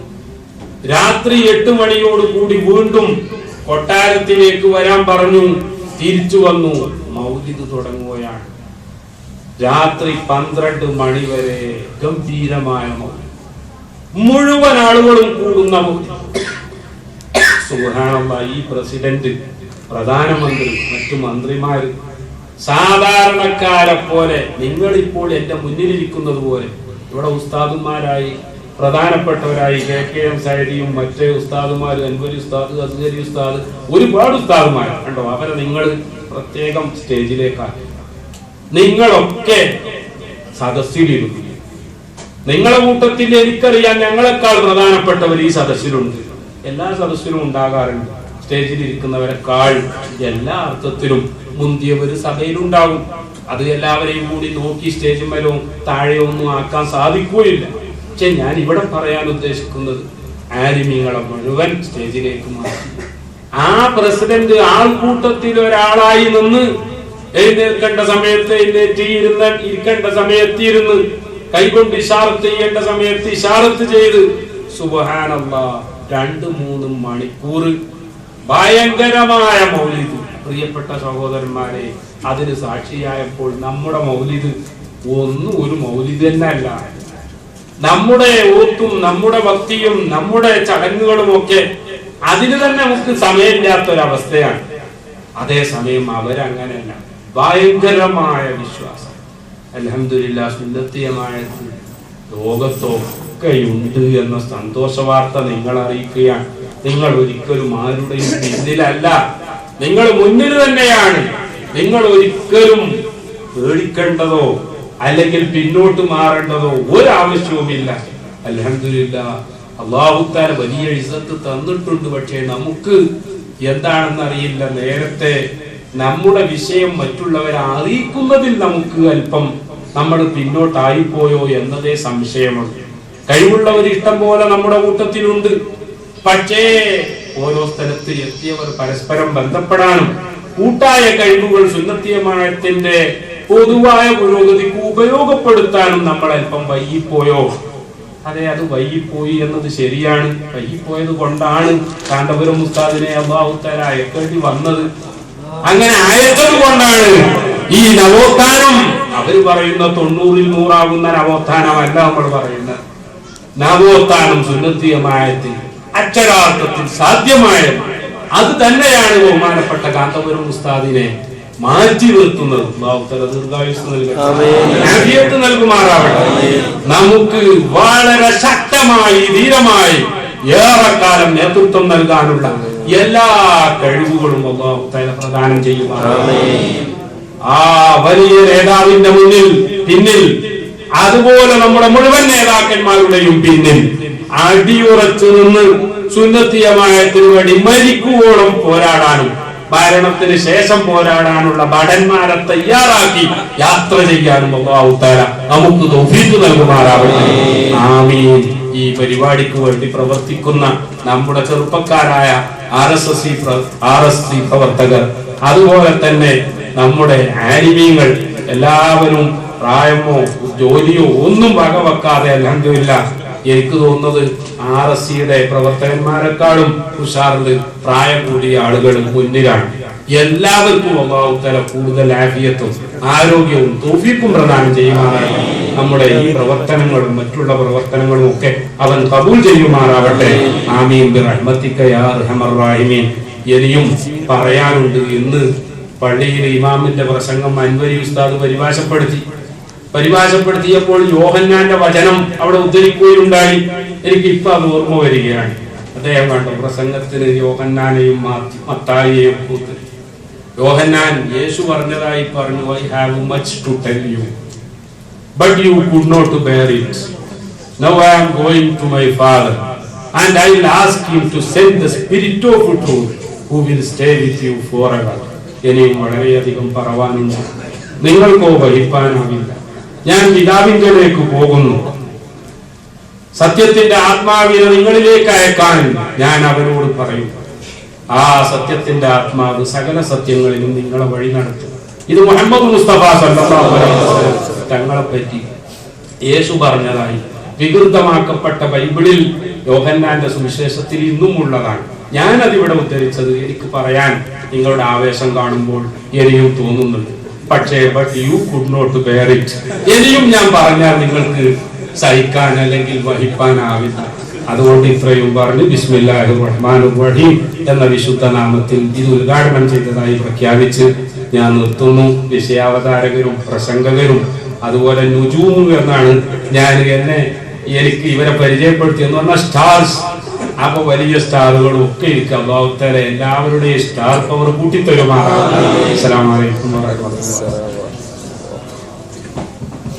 രാത്രി 8 മണിയോടുകൂടി വീണ്ടും കൊട്ടാരത്തിലേക്ക് വരാൻ പറഞ്ഞു. തിരിച്ചു വന്നു. മൗലിദ് തുടങ്ങുകയാണ്. രാത്രി 12 മണി വരെ ഗംഭീരമായ മൗലിദ്, മുഴുവൻ ആളുകളും കൂടുന്ന മൗലിദ്. സുബ്ഹാനല്ലാഹ്. ഈ പ്രസിഡന്റ്, പ്രധാനമന്ത്രി, മറ്റു മന്ത്രിമാര് സാധാരണക്കാരെ പോലെ, നിങ്ങളിപ്പോൾ എന്റെ മുന്നിലിരിക്കുന്നത് പോലെ ഇവിടെ ഉസ്താദുമാരായി പ്രധാനപ്പെട്ടവരായി KKM സൈദിയും മറ്റേ ഉസ്താദുമാർ, അൻവരി ഉസ്താദ്, അസ്ഹരി ഉസ്താദ്, ഒരുപാട് ഉസ്താദുമാർ കണ്ടോ. അവരെ നിങ്ങൾ പ്രത്യേകം സ്റ്റേജിലേക്കാക്കി. നിങ്ങളൊക്കെ സദസ്സിലിരുന്നു. നിങ്ങളെ കൂട്ടത്തിൽ എനിക്കറിയാം ഞങ്ങളെക്കാൾ പ്രധാനപ്പെട്ടവർ ഈ സദസ്സിലുണ്ട്. എല്ലാ സദസ്സിലും ഉണ്ടാകാറുണ്ട്. സ്റ്റേജിൽ ഇരിക്കുന്നവരെക്കാൾ എല്ലാ അർത്ഥത്തിലും മുന്തിയവർ സഭയിലുണ്ടാകും. അത് എല്ലാവരെയും കൂടി നോക്കി സ്റ്റേജ് മേലോ താഴെയോ ഒന്നും ആക്കാൻ സാധിക്കുകയില്ല. പക്ഷെ ഞാൻ ഇവിടെ പറയാൻ ഉദ്ദേശിക്കുന്നത് ആലിമീങ്ങളെ മുഴുവൻ സ്റ്റേജിലേക്ക് മാറ്റി. ആ പ്രസിഡന്റ് ആൾക്കൂട്ടത്തിൽ ഒരാളായി നിന്ന് എഴുന്നേൽക്കേണ്ട സമയത്ത് എഴുന്നേറ്റ്, ഇരിക്കേണ്ട സമയത്ത് ഇരുന്ന്, കൈകൊണ്ട് ഇശാറത്ത് ചെയ്യേണ്ട സമയത്ത് ഇശാറത്ത് ചെയ്ത് സുബ്ഹാനല്ലാഹ് 2-3 മണിക്കൂർ ഭയങ്കരമായ മൗലിദ്. പ്രിയപ്പെട്ട സഹോദരന്മാരെ, അതിന് സാക്ഷിയായപ്പോൾ നമ്മുടെ മൗലിദ് ഒരു മൗലിദ് തന്നെ അല്ല. നമ്മുടെ ഓത്തും നമ്മുടെ ഭക്തിയും നമ്മുടെ ചടങ്ങുകളും ഒക്കെ അതിന് തന്നെ നമുക്ക് സമയമില്ലാത്തൊരവസ്ഥയാണ്. അതേസമയം അവരങ്ങനെയല്ല, ഭയങ്കരമായ വിശ്വാസം. അൽഹംദുലില്ലാഹ്, സുന്നത്തിയമായ ലോകത്തൊക്കെയുണ്ട് എന്ന സന്തോഷ വാർത്ത നിങ്ങൾ അറിയിക്കുകയാണ്. നിങ്ങൾ ഒരിക്കലും ആരുടെയും പിന്നിലല്ല, നിങ്ങൾ മുന്നിൽ തന്നെയാണ്. നിങ്ങൾ ഒരിക്കലും പേടിക്കേണ്ടതോ അല്ലെങ്കിൽ പിന്നോട്ട് മാറേണ്ടതോ ഒരാവശ്യവുമില്ല. അൽഹംദുലില്ലാഹ്, അല്ലാഹു തആല വലിയ ഇസ്സത്ത് തന്നിട്ടുണ്ട്. പക്ഷേ നമുക്ക് എന്താണെന്ന് അറിയില്ല. നേരത്തെ നമ്മുടെ വിഷയം മറ്റുള്ളവരെ അറിയിക്കുന്നതിൽ നമുക്ക് അല്പം നമ്മൾ പിന്നോട്ടായിപ്പോയോ എന്നതേ സംശയമുണ്ട്. കഴിവുള്ളവർ ഇഷ്ടം പോലെ നമ്മുടെ കൂട്ടത്തിലുണ്ട്. പക്ഷേ ഓരോ സ്ഥലത്ത് എത്തിയവർ പരസ്പരം ബന്ധപ്പെടാനും കൂട്ടായ കഴിവുകൾ സുന്നത്തിയമായത്തിന്റെ പൊതുവായ പുരോഗതിക്ക് ഉപയോഗപ്പെടുത്താനും നമ്മൾ അല്പം വൈകിപ്പോയോ? അതെ, അത് വൈകിപ്പോയി എന്നത് ശരിയാണ്. വൈകിപ്പോയത് കൊണ്ടാണ് കാന്തപുരം ഉസ്താദിനെ അല്ലാഹു തആല അയക്കേണ്ടി വന്നത്. അങ്ങനെ ആയത്തത് കൊണ്ടാണ് ഈ നവോത്ഥാനം, അവർ പറയുന്ന 90-ൽ 100 നവോത്ഥാനമല്ല നമ്മൾ പറയുന്നത്. നവോത്ഥാനം സുന്നത്തിയമായത്തിൽ അക്ഷരാർത്ഥത്തിൽ സാധ്യമായത് അത് തന്നെയാണ് ബഹുമാനപ്പെട്ട കാന്തപുരം ഉസ്താദിനെ മാറ്റി നിർത്തുന്നത്. ദീർഘായുസ്സ് നൽകുമാറാവട്ടെ. നമുക്ക് വളരെ ശക്തമായി ധീരമായി ഏറെക്കാലം നേതൃത്വം നൽകാനുള്ള എല്ലാ കഴിവുകളും അല്ലാഹു തആല പ്രദാനം ചെയ്യുമാറാവട്ടെ. ആ വലിയ നേതാവിന്റെ പിന്നിൽ അതുപോലെ നമ്മുടെ മുഴുവൻ നേതാക്കന്മാരുടെയും പിന്നിൽ അടിയുറച്ചു നിന്ന് സുന്നത്തിയമായത്തിനു വേണ്ടി മരിക്കുവോളം പോരാടാനും ഭരണത്തിന് ശേഷം പോരാടാനുള്ള ഭടന്മാരെ തയ്യാറാക്കി യാത്ര ചെയ്യാനും അല്ലാഹു തആല നമുക്ക് തൗഫീഖ് നൽകുമാറാവട്ടെ. ആമീൻ. ഈ പരിപാടിക്ക് വേണ്ടി പ്രവർത്തിക്കുന്ന നമ്മുടെ ചെറുപ്പക്കാരായ RSS പ്രവർത്തകർ, അതുപോലെ തന്നെ നമ്മുടെ ആലിമീങ്ങൾ എല്ലാവരും പ്രായമോ ജോലിയോ ഒന്നും വകവെക്കാതെ അൽഹംദുലില്ലാഹ്, എനിക്ക് തോന്നുന്നത് RSCയുടെ പ്രവർത്തകന്മാരെക്കാളും ഉഷാറിൽ പ്രായം കൂടിയ ആളുകൾ മുന്നിലാണ്. എല്ലാവർക്കും അല്ലാഹു തആല കൂടുതൽ ആഫിയത്തും ആരോഗ്യവും തൗഫീഖും പ്രദാനം ചെയ്യുമാറാവട്ടെ. നമ്മുടെ ഈ പ്രവർത്തനങ്ങളും മറ്റുള്ള പ്രവർത്തനങ്ങളും ഒക്കെ അവൻ കബൂൽ ചെയ്യുമാറാവട്ടെ. ആമീൻ ബിറഹ്മതിക യാ അർഹമർ റഹീമീൻ. ഇനിയും പറയാനുണ്ട്. ഇന്ന് പള്ളിയിലെ ഇമാമിന്റെ പ്രസംഗം അൻവരി ഉസ്താദ് പരിഭാഷപ്പെടുത്തിയപ്പോൾ യോഹന്നാന്റെ വചനം അവിടെ ഉദ്ധരിക്കുകയുണ്ടായി. എനിക്ക് ഇപ്പൊ അത് ഓർമ്മ വരികയാണ്. അദ്ദേഹം കണ്ടു പ്രസംഗത്തിന് യോഹന്നാനെയും മത്തായിയെയും ഉദ്ധരിച്ചു. യോഹന്നാൻ യേശു പറഞ്ഞതായി പറഞ്ഞു, I have much to tell you, but you could not bear it. Now I am going to my Father, and I will ask him to send the Spirit of truth, who will stay with you forever. ഇനിയും വളരെയധികം പറവാനുണ്ട്, നിങ്ങൾക്കോ വഹിപ്പാനാവില്ല. ഞാൻ പിതാവിങ്കലേക്ക് പോകുന്നു. സത്യത്തിന്റെ ആത്മാവിനെ നിങ്ങളിലേക്ക് അയക്കാൻ ഞാൻ അവരോട് പറയും. ആ സത്യത്തിന്റെ ആത്മാവ് സകല സത്യങ്ങളിലും നിങ്ങളെ വഴി നടത്തും. ഇത് മുഹമ്മദ് മുസ്തഫ സല്ലല്ലാഹു അലൈഹി വസല്ലം തങ്ങളെ പറ്റി യേശു പറഞ്ഞതായി വികൃതമാക്കപ്പെട്ട ബൈബിളിൽ യോഹന്നാന്റെ സുവിശേഷത്തിൽ ഇന്നും ഉള്ളതാണ്. ഞാൻ അതിവിടെ ഉദ്ധരിച്ചത് എനിക്ക് പറയാൻ നിങ്ങളുടെ ആവേശം കാണുമ്പോൾ ഇനിയും തോന്നുന്നുണ്ട്. പക്ഷേ but you could not bear it. ഇനിയും ഞാൻ പറഞ്ഞാൽ നിങ്ങൾക്ക് സഹിക്കാൻ അല്ലെങ്കിൽ വഹിപ്പാനാവില്ല. അതുകൊണ്ട് ഇത്രയും പറഞ്ഞ് ബിസ്മില്ലാഹിർ റഹ്മാനിർ റഹീം എന്ന വിശുദ്ധ നാമത്തിൽ ഇത് ഉദ്ഘാടനം ചെയ്തതായി പ്രഖ്യാപിച്ച് ഞാൻ നിർത്തുന്നു. വിഷയാവതാരകരും പ്രസംഗകരും അതുപോലെ നുജൂമു എന്നാണ് എനിക്ക് ഇവരെ പരിചയപ്പെടുത്തിയെന്ന് പറഞ്ഞാൽ സ്റ്റാർസ്. അപ്പൊ വലിയ സ്റ്റാറുകളും ഒക്കെ ഇരിക്കും. അല്ലാഹു തആല എല്ലാവരുടെയും സ്റ്റാർ പവർ കൂട്ടിത്തരുമാറാവട്ടെ. അസ്സലാമു അലൈക്കും വറഹ്മത്തുള്ളാഹി.